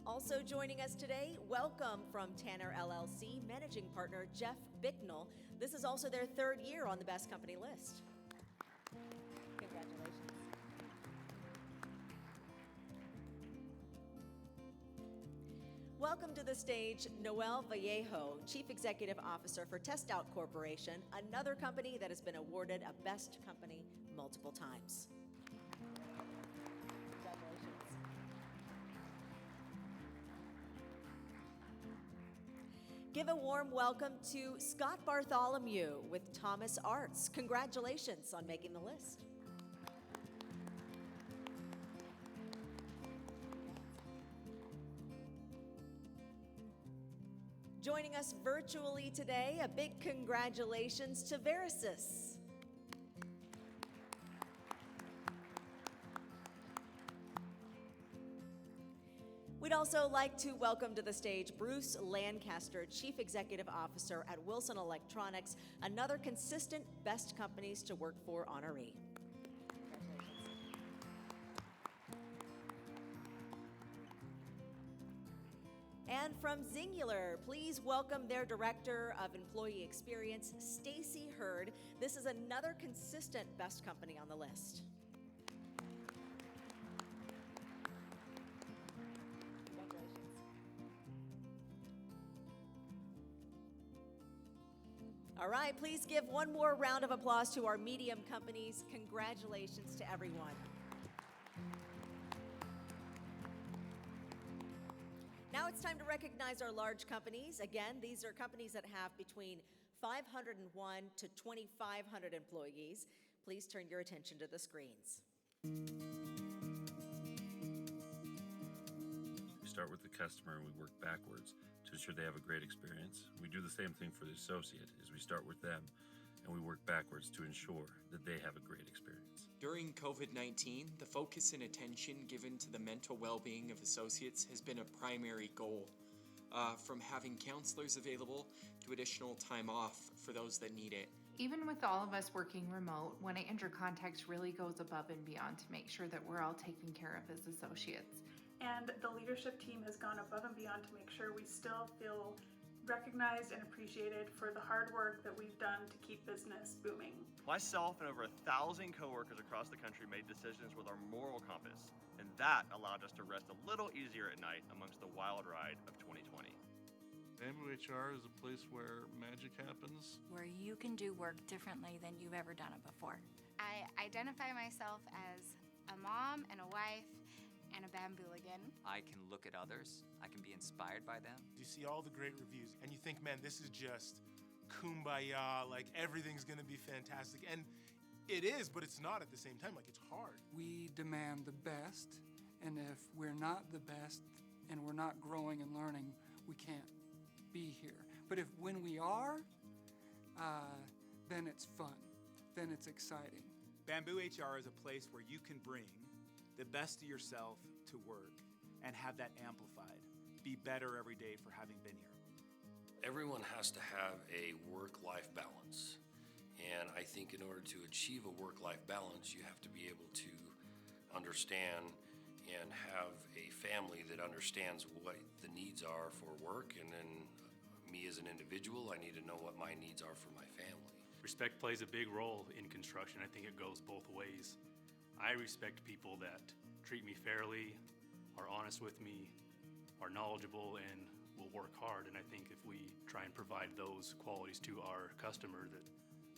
Also joining us today, welcome from Tanner LLC, Managing Partner Jeff Bicknell. This is also their 3rd year on the Best Company list. Congratulations. Welcome to the stage, Noel Vallejo, Chief Executive Officer for Test Out Corporation, another company that has been awarded a Best Company multiple times. Give a warm welcome to Scott Bartholomew with Thomas Arts. Congratulations on making the list. Joining us virtually today, a big congratulations to Verisys. We'd also like to welcome to the stage Bruce Lancaster, Chief Executive Officer at Wilson Electronics, another consistent Best Companies to Work For honoree. And from Zingular, please welcome their Director of Employee Experience, Stacy Hurd. This is another consistent Best Company on the list. All right, please give one more round of applause to our medium companies. Congratulations to everyone. Now it's time to recognize our large companies. Again, these are companies that have between 501 to 2,500 employees. Please turn your attention to the screens. We start with the customer and we work backwards to ensure they have a great experience. We do the same thing for the associate, is we start with them and we work backwards to ensure that they have a great experience. During COVID-19, the focus and attention given to the mental well-being of associates has been a primary goal. From having counselors available to additional time off for those that need it. Even with all of us working remote, 1-800 Contact really goes above and beyond to make sure that we're all taken care of as associates. And the leadership team has gone above and beyond to make sure we still feel recognized and appreciated for the hard work that we've done to keep business booming. Myself and over 1,000 coworkers across the country made decisions with our moral compass, and that allowed us to rest a little easier at night amongst the wild ride of 2020. Bamboo HR is a place where magic happens. Where you can do work differently than you've ever done it before. I identify myself as a mom and a wife and a bambooligan. I can look at others. I can be inspired by them. You see all the great reviews and you think, man, this is just kumbaya, like everything's gonna be fantastic. And it is, but it's not at the same time, like it's hard. We demand the best, and if we're not the best and we're not growing and learning, we can't be here. But if when we are, then it's fun, then it's exciting. Bamboo HR is a place where you can bring the best of yourself to work and have that amplified. Be better every day for having been here. Everyone has to have a work-life balance. And I think in order to achieve a work-life balance, you have to be able to understand and have a family that understands what the needs are for work. And then me as an individual, I need to know what my needs are for my family. Respect plays a big role in construction. I think it goes both ways. I respect people that treat me fairly, are honest with me, are knowledgeable, and will work hard. And I think if we try and provide those qualities to our customer, that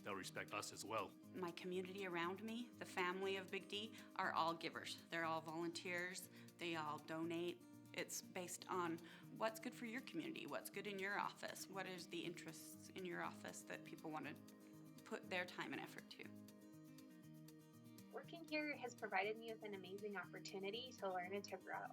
they'll respect us as well. My community around me, the family of Big D, are all givers. They're all volunteers. They all donate. It's based on what's good for your community, what's good in your office, what is the interests in your office that people want to put their time and effort to. Working here has provided me with an amazing opportunity to learn and to grow.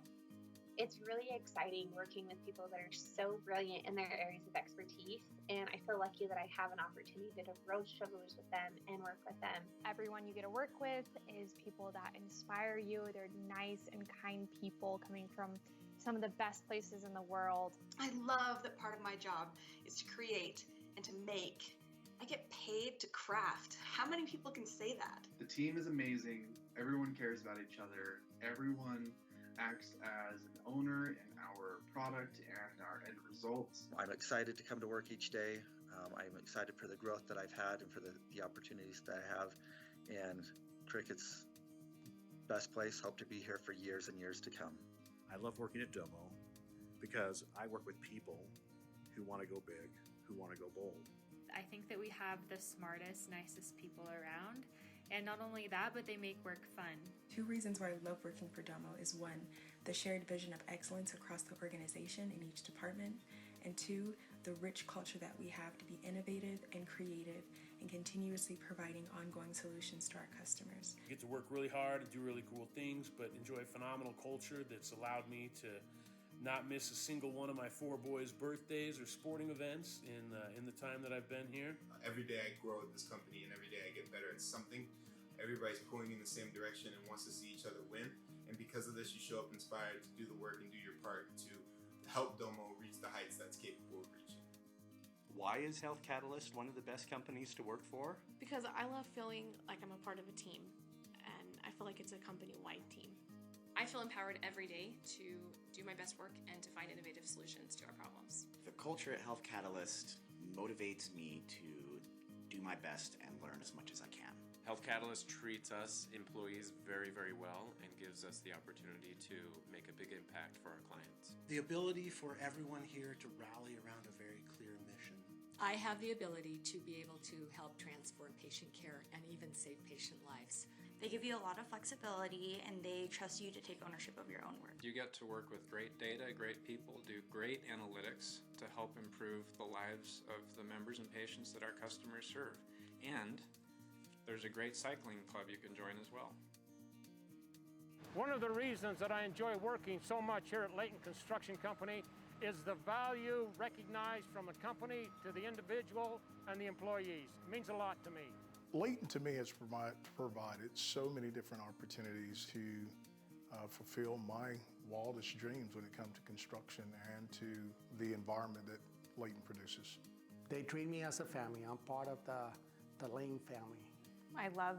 It's really exciting working with people that are so brilliant in their areas of expertise, and I feel lucky that I have an opportunity to broach shoulders with them and work with them. Everyone you get to work with is people that inspire you. They're nice and kind people coming from some of the best places in the world. I love that part of my job is to create and to make. I get paid to craft. How many people can say that? The team is amazing. Everyone cares about each other. Everyone acts as an owner in our product and our end results. I'm excited to come to work each day. I'm excited for the growth that I've had and for the opportunities that I have. And Cricket's best place. Hope to be here for years and years to come. I love working at Domo because I work with people who want to go big, who want to go bold. I think that we have the smartest, nicest people around. And not only that, but they make work fun. 2 reasons why I love working for Domo is 1, the shared vision of excellence across the organization in each department, and 2, the rich culture that we have to be innovative and creative and continuously providing ongoing solutions to our customers. I get to work really hard and do really cool things, but enjoy a phenomenal culture that's allowed me to not miss a single one of my 4 boys' birthdays or sporting events in the time that I've been here. Every day I grow at this company and every day I get better at something. Everybody's pulling in the same direction and wants to see each other win. And because of this, you show up inspired to do the work and do your part to help Domo reach the heights that's capable of reaching. Why is Health Catalyst one of the best companies to work for? Because I love feeling like I'm a part of a team, and I feel like it's a company-wide team. I feel empowered every day to do my best work and to find innovative solutions to our problems. The culture at Health Catalyst motivates me to do my best and learn as much as I can. Health Catalyst treats us employees very, very well and gives us the opportunity to make a big impact for our clients. The ability for everyone here to rally around a very clear mission. I have the ability to be able to help transform patient care and even save patient lives. They give you a lot of flexibility and they trust you to take ownership of your own work. You get to work with great data, great people, do great analytics to help improve the lives of the members and patients that our customers serve. And there's a great cycling club you can join as well. One of the reasons that I enjoy working so much here at Layton Construction Company is the value recognized from a company to the individual and the employees. It means a lot to me. Layton to me has provided so many different opportunities to fulfill my wildest dreams when it comes to construction and to the environment that Layton produces. They treat me as a family. I'm part of the Layton family. I love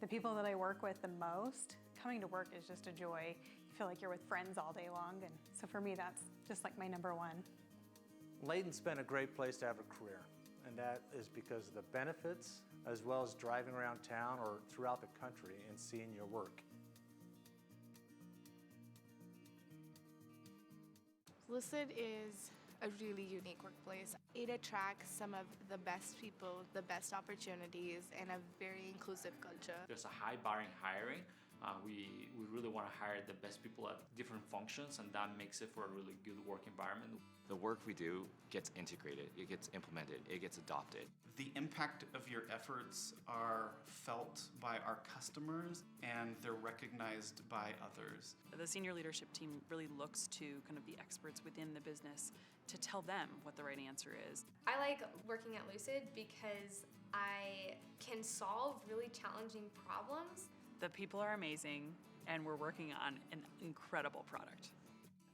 the people that I work with the most. Coming to work is just a joy. You feel like you're with friends all day long, and so for me that's just like my number one. Layton's been a great place to have a career, and that is because of the benefits as well as driving around town or throughout the country and seeing your work. Lucid is a really unique workplace. It attracts some of the best people, the best opportunities, and a very inclusive culture. There's a high bar in hiring. We really want to hire the best people at different functions, and that makes it for a really good work environment. The work we do gets integrated, it gets implemented, it gets adopted. The impact of your efforts are felt by our customers and they're recognized by others. The senior leadership team really looks to kind of the experts within the business to tell them what the right answer is. I like working at Lucid because I can solve really challenging problems. The people are amazing and we're working on an incredible product.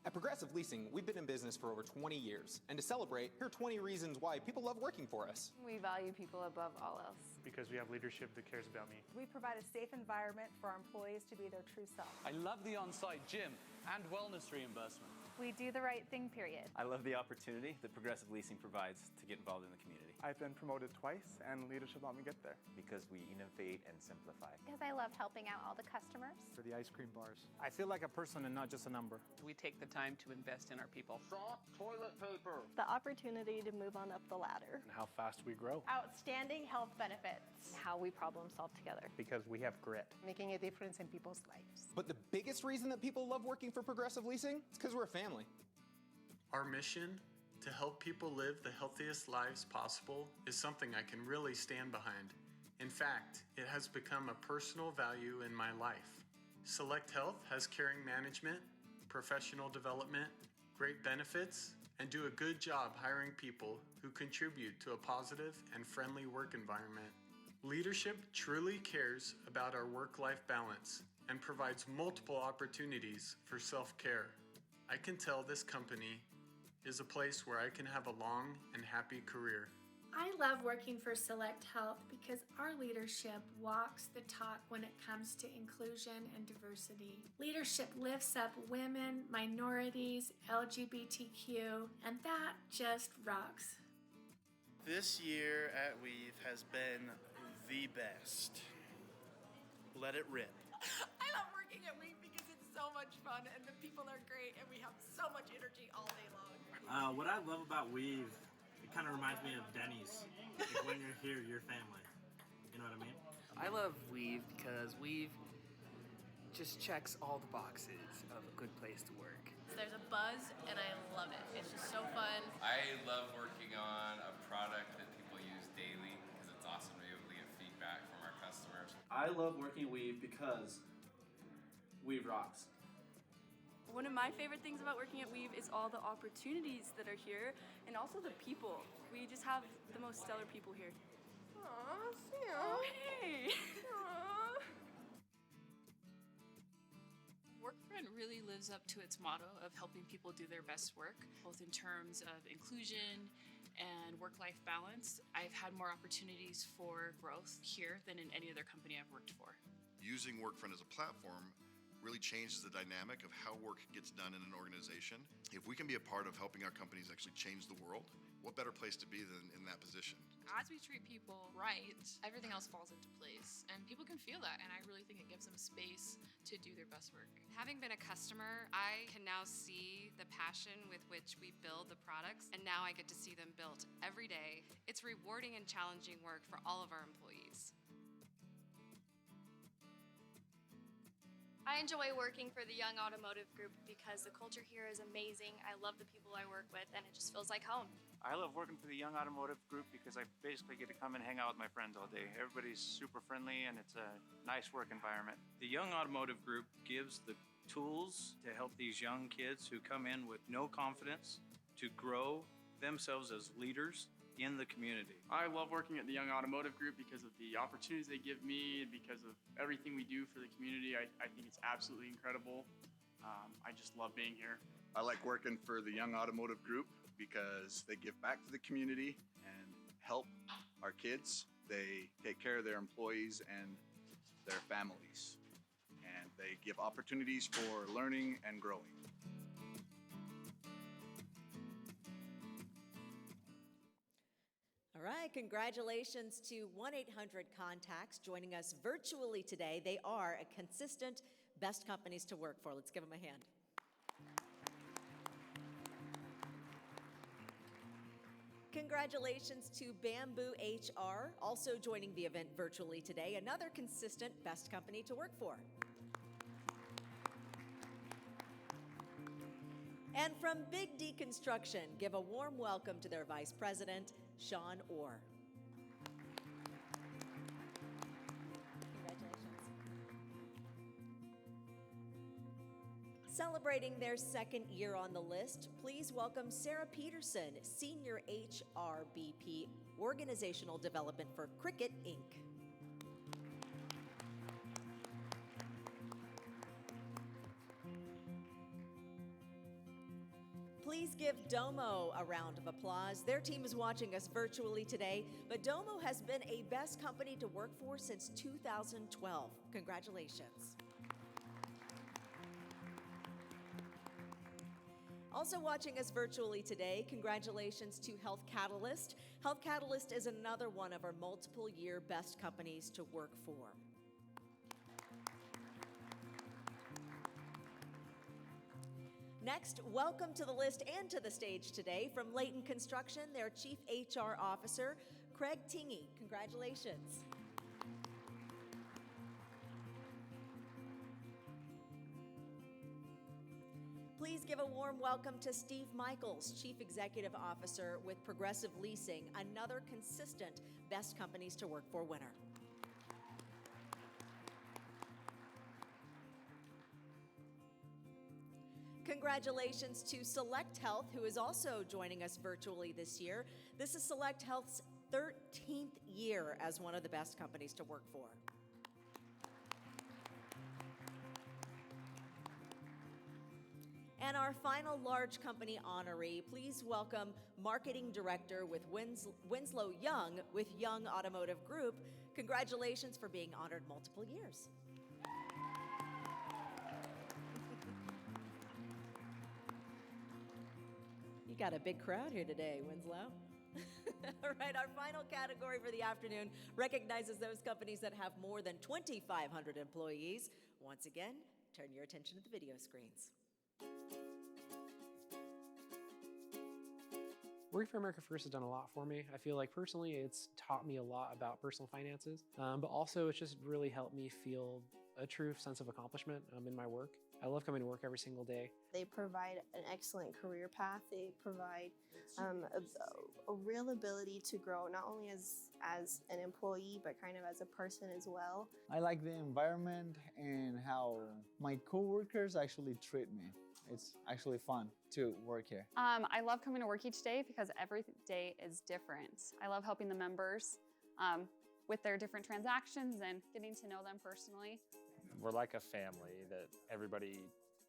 At Progressive Leasing, we've been in business for over 20 years. And to celebrate, here are 20 reasons why people love working for us. We value people above all else. Because we have leadership that cares about me. We provide a safe environment for our employees to be their true self. I love the on-site gym and wellness reimbursement. We do the right thing, period. I love the opportunity that Progressive Leasing provides to get involved in the community. I've been promoted twice, and leadership helped me get there. Because we innovate and simplify. Because I love helping out all the customers. For the ice cream bars. I feel like a person and not just a number. We take the time to invest in our people. Soft toilet paper. The opportunity to move on up the ladder. And how fast we grow. Outstanding health benefits. How we problem solve together. Because we have grit. Making a difference in people's lives. But the biggest reason that people love working for Progressive Leasing is because we're a family. Our mission to help people live the healthiest lives possible is something I can really stand behind. In fact, it has become a personal value in my life. Select Health has caring management, professional development, great benefits, and do a good job hiring people who contribute to a positive and friendly work environment. Leadership truly cares about our work-life balance and provides multiple opportunities for self-care. I can tell this company is a place where I can have a long and happy career. I love working for Select Health because our leadership walks the talk when it comes to inclusion and diversity. Leadership lifts up women, minorities, LGBTQ, and that just rocks. This year at Weave has been the best. Let it rip. I love working at Weave because it's so much fun and the people are great and we have so much energy all day long. What I love about Weave, it kind of reminds me of Denny's. Like when you're here, you're family. You know what I mean? I love Weave because Weave just checks all the boxes of a good place to work. There's a buzz and I love it. It's just so fun. I love working on a product that people use daily because it's awesome to be able to get feedback from our customers. I love working at Weave because Weave rocks. One of my favorite things about working at Weave is all the opportunities that are here and also the people. We just have the most stellar people here. Aww, Sam. Oh, hey. Workfront really lives up to its motto of helping people do their best work, both in terms of inclusion and work-life balance. I've had more opportunities for growth here than in any other company I've worked for. Using Workfront as a platform really changes the dynamic of how work gets done in an organization. If we can be a part of helping our companies actually change the world, what better place to be than in that position? As we treat people right, everything else falls into place. And people can feel that, and I really think it gives them space to do their best work. Having been a customer, I can now see the passion with which we build the products, and now I get to see them built every day. It's rewarding and challenging work for all of our employees. I enjoy working for the Young Automotive Group because the culture here is amazing. I love the people I work with, and it just feels like home. I love working for the Young Automotive Group because I basically get to come and hang out with my friends all day. Everybody's super friendly and it's a nice work environment. The Young Automotive Group gives the tools to help these young kids who come in with no confidence to grow themselves as leaders in the community. I love working at the Young Automotive Group because of the opportunities they give me and because of everything we do for the community. I think it's absolutely incredible. I just love being here. I like working for the Young Automotive Group because they give back to the community and help our kids. They take care of their employees and their families. And they give opportunities for learning and growing. All right, congratulations to 1-800-CONTACTS joining us virtually today. They are a consistent best companies to work for. Let's give them a hand. Congratulations to Bamboo HR, also joining the event virtually today, another consistent best company to work for. And from Big D Construction, give a warm welcome to their Vice President, Sean Orr. Congratulations. Celebrating their second year on the list, please welcome Sarah Peterson, Senior HRBP, Organizational Development for Cricket, Inc. Please give Domo a round of applause. Their team is watching us virtually today, but Domo has been a best company to work for since 2012. Congratulations. Also watching us virtually today, congratulations to Health Catalyst. Health Catalyst is another one of our multiple year best companies to work for. Next, welcome to the list and to the stage today from Layton Construction, their Chief HR Officer, Craig Tingy. Congratulations. Please give a warm welcome to Steve Michaels, Chief Executive Officer with Progressive Leasing, another consistent best companies to work for winner. Congratulations to Select Health, who is also joining us virtually this year. This is Select Health's 13th year as one of the best companies to work for. And our final large company honoree, please welcome Marketing Director with Winslow Young with Young Automotive Group. Congratulations for being honored multiple years. You got a big crowd here today, Winslow. All right, our final category for the afternoon recognizes those companies that have more than 2,500 employees. Once again, turn your attention to the video screens. Working for America First has done a lot for me. I feel like personally it's taught me a lot about personal finances, but also it's just really helped me feel a true sense of accomplishment in my work. I love coming to work every single day. They provide an excellent career path. They provide a real ability to grow, not only as an employee, but kind of as a person as well. I like the environment and how my coworkers actually treat me. It's actually fun to work here. I love coming to work each day because every day is different. I love helping the members with their different transactions and getting to know them personally. We're like a family, that everybody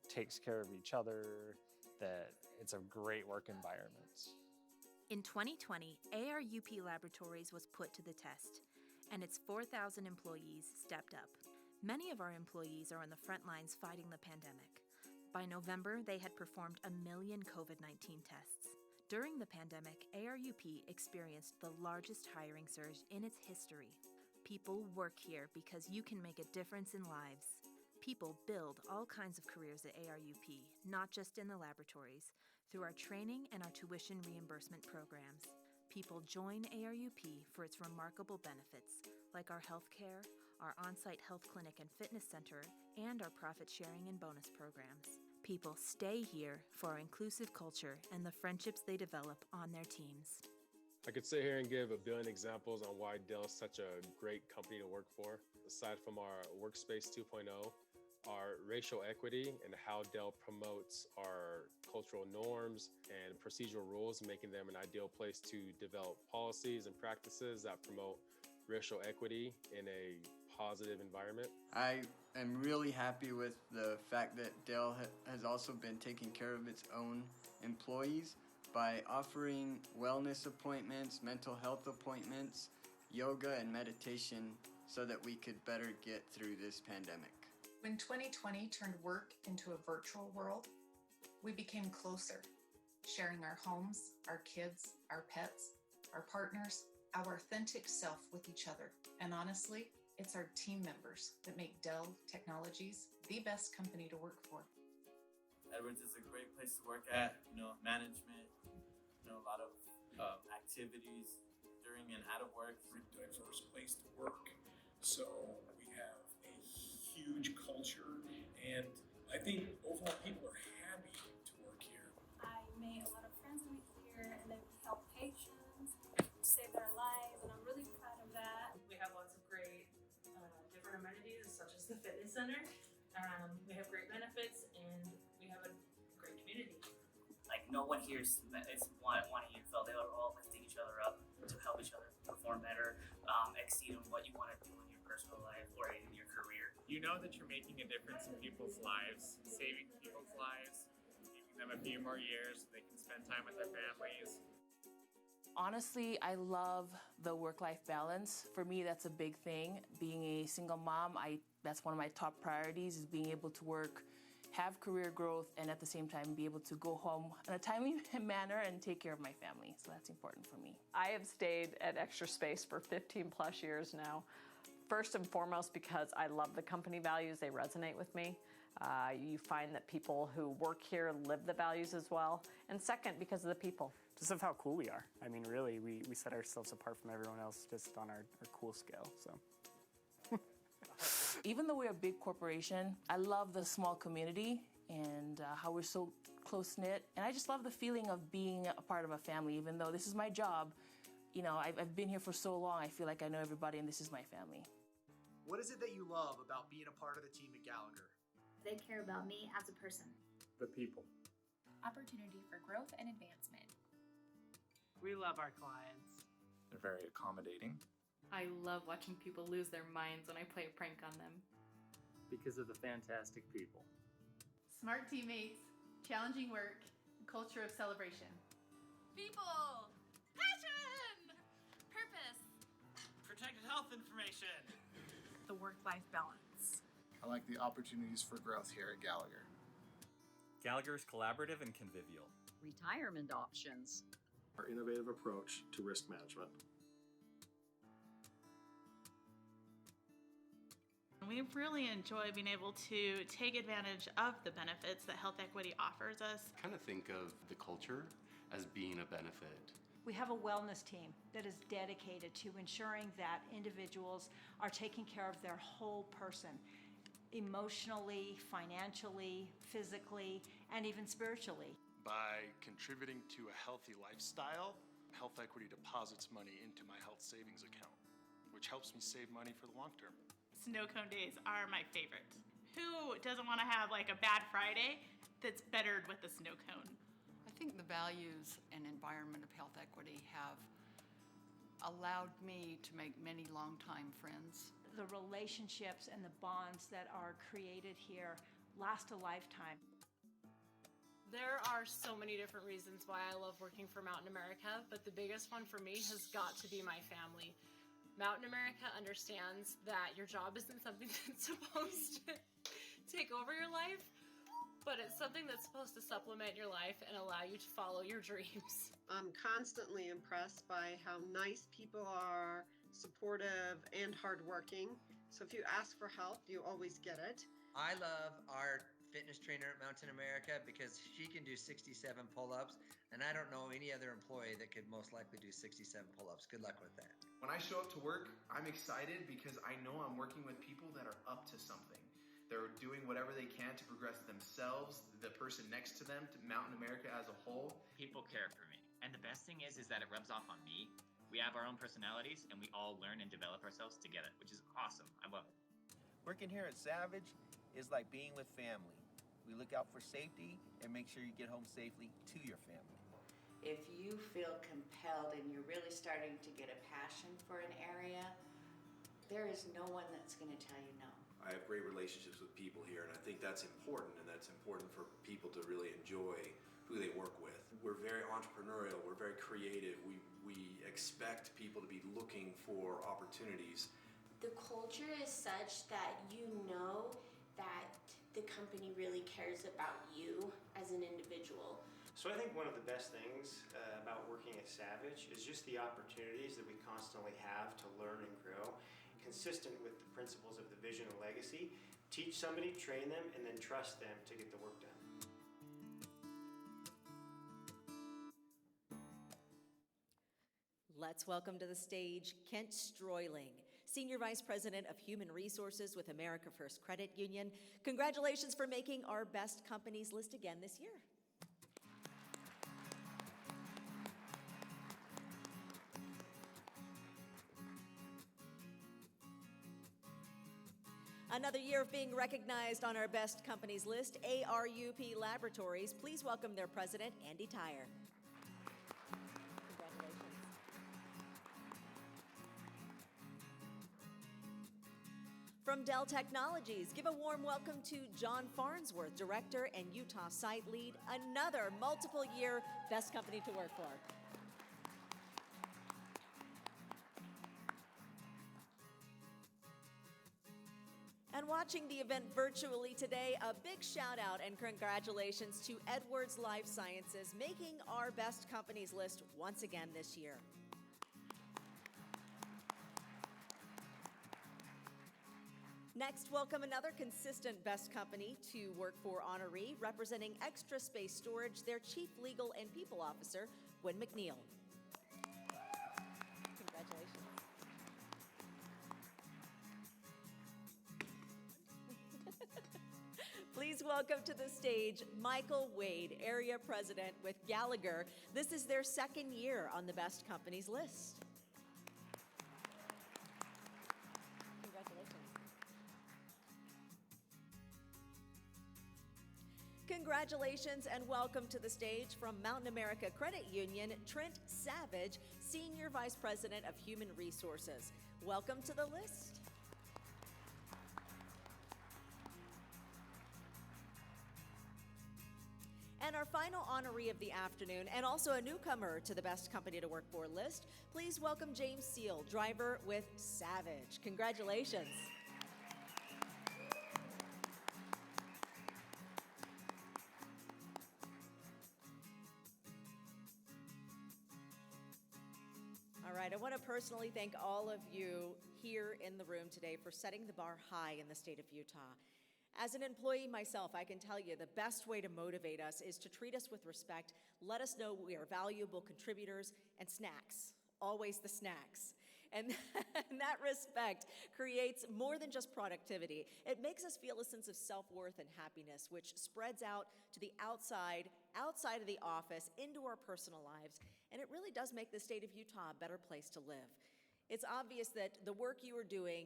takes care of each other, that it's a great work environment. In 2020, ARUP Laboratories was put to the test, and its 4,000 employees stepped up. Many of our employees are on the front lines fighting the pandemic. By November, they had performed 1 million COVID-19 tests. During the pandemic, ARUP experienced the largest hiring surge in its history. People work here because you can make a difference in lives. People build all kinds of careers at ARUP, not just in the laboratories, through our training and our tuition reimbursement programs. People join ARUP for its remarkable benefits, like our health care, our on-site health clinic and fitness center, and our profit sharing and bonus programs. People stay here for our inclusive culture and the friendships they develop on their teams. I could sit here and give a billion examples on why Dell is such a great company to work for. Aside from our Workspace 2.0, our racial equity and how Dell promotes our cultural norms and procedural rules, making them an ideal place to develop policies and practices that promote racial equity in a positive environment. I am really happy with the fact that Dell has also been taking care of its own employees by offering wellness appointments, mental health appointments, yoga, and meditation so that we could better get through this pandemic. When 2020 turned work into a virtual world, we became closer, sharing our homes, our kids, our pets, our partners, our authentic self with each other. And honestly, it's our team members that make Dell Technologies the best company to work for. Edwards is a great place to work at, management, a lot of activities during and out of work. Very diverse place to work. So we have a huge culture, and I think overall people are happy to work here. I made a lot of friends over here, and then we help patients, save their lives, and I'm really proud of that. We have lots of great different amenities, such as the fitness center. We have great benefits, and we have a great community. Like, no one here is wanting you to feel. They are all lifting each other up to help each other perform better, exceed on what you want to do in your personal life or in your career. You know that you're making a difference in people's lives, saving people's lives, giving them a few more years so they can spend time with their families. Honestly, I love the work-life balance. For me, that's a big thing. Being a single mom, that's one of my top priorities, is being able to work, have career growth, and at the same time be able to go home in a timely manner and take care of my family. So that's important for me. I have stayed at Extra Space for 15 plus years now. First and foremost, because I love the company values, they resonate with me. You find that people who work here live the values as well. And second, because of the people. Just of how cool we are. I mean, really, we set ourselves apart from everyone else just on our cool scale, so. Even though we're a big corporation, I love the small community and how we're so close-knit. And I just love the feeling of being a part of a family. Even though this is my job, I've been here for so long, I feel like I know everybody and this is my family. What is it that you love about being a part of the team at Gallagher? They care about me as a person. The people. Opportunity for growth and advancement. We love our clients. They're very accommodating. I love watching people lose their minds when I play a prank on them. Because of the fantastic people. Smart teammates, challenging work, culture of celebration. People! Passion! Purpose! Protected health information. The work-life balance. I like the opportunities for growth here at Gallagher. Gallagher is collaborative and convivial. Retirement options. Our innovative approach to risk management. We really enjoy being able to take advantage of the benefits that Health Equity offers us. Kind of think of the culture as being a benefit. We have a wellness team that is dedicated to ensuring that individuals are taking care of their whole person, emotionally, financially, physically, and even spiritually. By contributing to a healthy lifestyle, Health Equity deposits money into my health savings account, which helps me save money for the long term. Snow cone days are my favorite. Who doesn't want to have like a bad Friday that's bettered with a snow cone? I think the values and environment of Health Equity have allowed me to make many longtime friends. The relationships and the bonds that are created here last a lifetime. There are so many different reasons why I love working for Mountain America, but the biggest one for me has got to be my family. Mountain America understands that your job isn't something that's supposed to take over your life, but it's something that's supposed to supplement your life and allow you to follow your dreams. I'm constantly impressed by how nice people are, supportive, and hardworking. So if you ask for help, you always get it. I love our fitness trainer at Mountain America because she can do 67 pull-ups, and I don't know any other employee that could most likely do 67 pull-ups. Good luck with that. When I show up to work, I'm excited because I know I'm working with people that are up to something. They're doing whatever they can to progress themselves, the person next to them, to Mountain America as a whole. People care for me. And the best thing is that it rubs off on me. We have our own personalities and we all learn and develop ourselves together, which is awesome. I love it. Working here at Savage is like being with family. We look out for safety and make sure you get home safely to your family. If you feel compelled and you're really starting to get a passion for an area, there is no one that's going to tell you no. I have great relationships with people here, and I think that's important, and that's important for people to really enjoy who they work with. We're very entrepreneurial, we're very creative, we expect people to be looking for opportunities. The culture is such that you know that the company really cares about you as an individual. So I think one of the best things about working at Savage is just the opportunities that we constantly have to learn and grow, consistent with the principles of the vision and legacy. Teach somebody, train them, and then trust them to get the work done. Let's welcome to the stage Kent Stroyling, Senior Vice President of Human Resources with America First Credit Union. Congratulations for making our best companies list again this year. Another year of being recognized on our best companies list, ARUP Laboratories. Please welcome their president, Andy Tyre. Congratulations. From Dell Technologies, give a warm welcome to John Farnsworth, Director and Utah Site Lead, another multiple-year best company to work for. And watching the event virtually today, a big shout out and congratulations to Edwards Life Sciences, making our best companies list once again this year. Next, welcome another consistent best company to work for honoree, representing Extra Space Storage, their Chief Legal and People Officer, Gwen McNeil. Congratulations. Please welcome to the stage Michael Wade, Area President with Gallagher. This is their second year on the best companies list. Congratulations. Congratulations and welcome to the stage from Mountain America Credit Union, Trent Savage, Senior Vice President of Human Resources. Welcome to the list. And our final honoree of the afternoon, and also a newcomer to the Best Company to Work For list, please welcome James Seal, driver with Savage. Congratulations. All right, I want to personally thank all of you here in the room today for setting the bar high in the state of Utah. As an employee myself, I can tell you the best way to motivate us is to treat us with respect, let us know we are valuable contributors, and snacks, always the snacks. And that respect creates more than just productivity. It makes us feel a sense of self-worth and happiness, which spreads out to the outside of the office, into our personal lives, and it really does make the state of Utah a better place to live. It's obvious that the work you are doing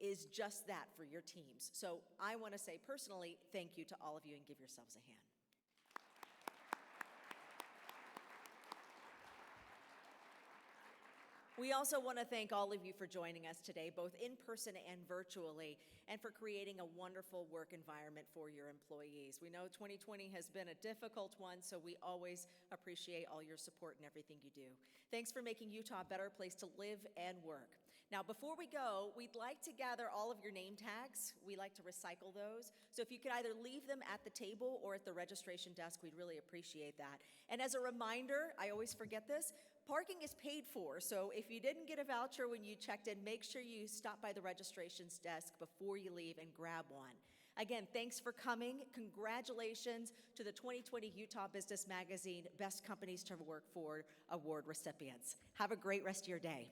is just that for your teams. So I want to say personally, thank you to all of you and give yourselves a hand. We also want to thank all of you for joining us today, both in person and virtually, and for creating a wonderful work environment for your employees. We know 2020 has been a difficult one, so we always appreciate all your support and everything you do. Thanks for making Utah a better place to live and work. Now, before we go, we'd like to gather all of your name tags. We like to recycle those. So if you could either leave them at the table or at the registration desk, we'd really appreciate that. And as a reminder, I always forget this, parking is paid for. So if you didn't get a voucher when you checked in, make sure you stop by the registrations desk before you leave and grab one. Again, thanks for coming. Congratulations to the 2020 Utah Business Magazine Best Companies to Work For Award recipients. Have a great rest of your day.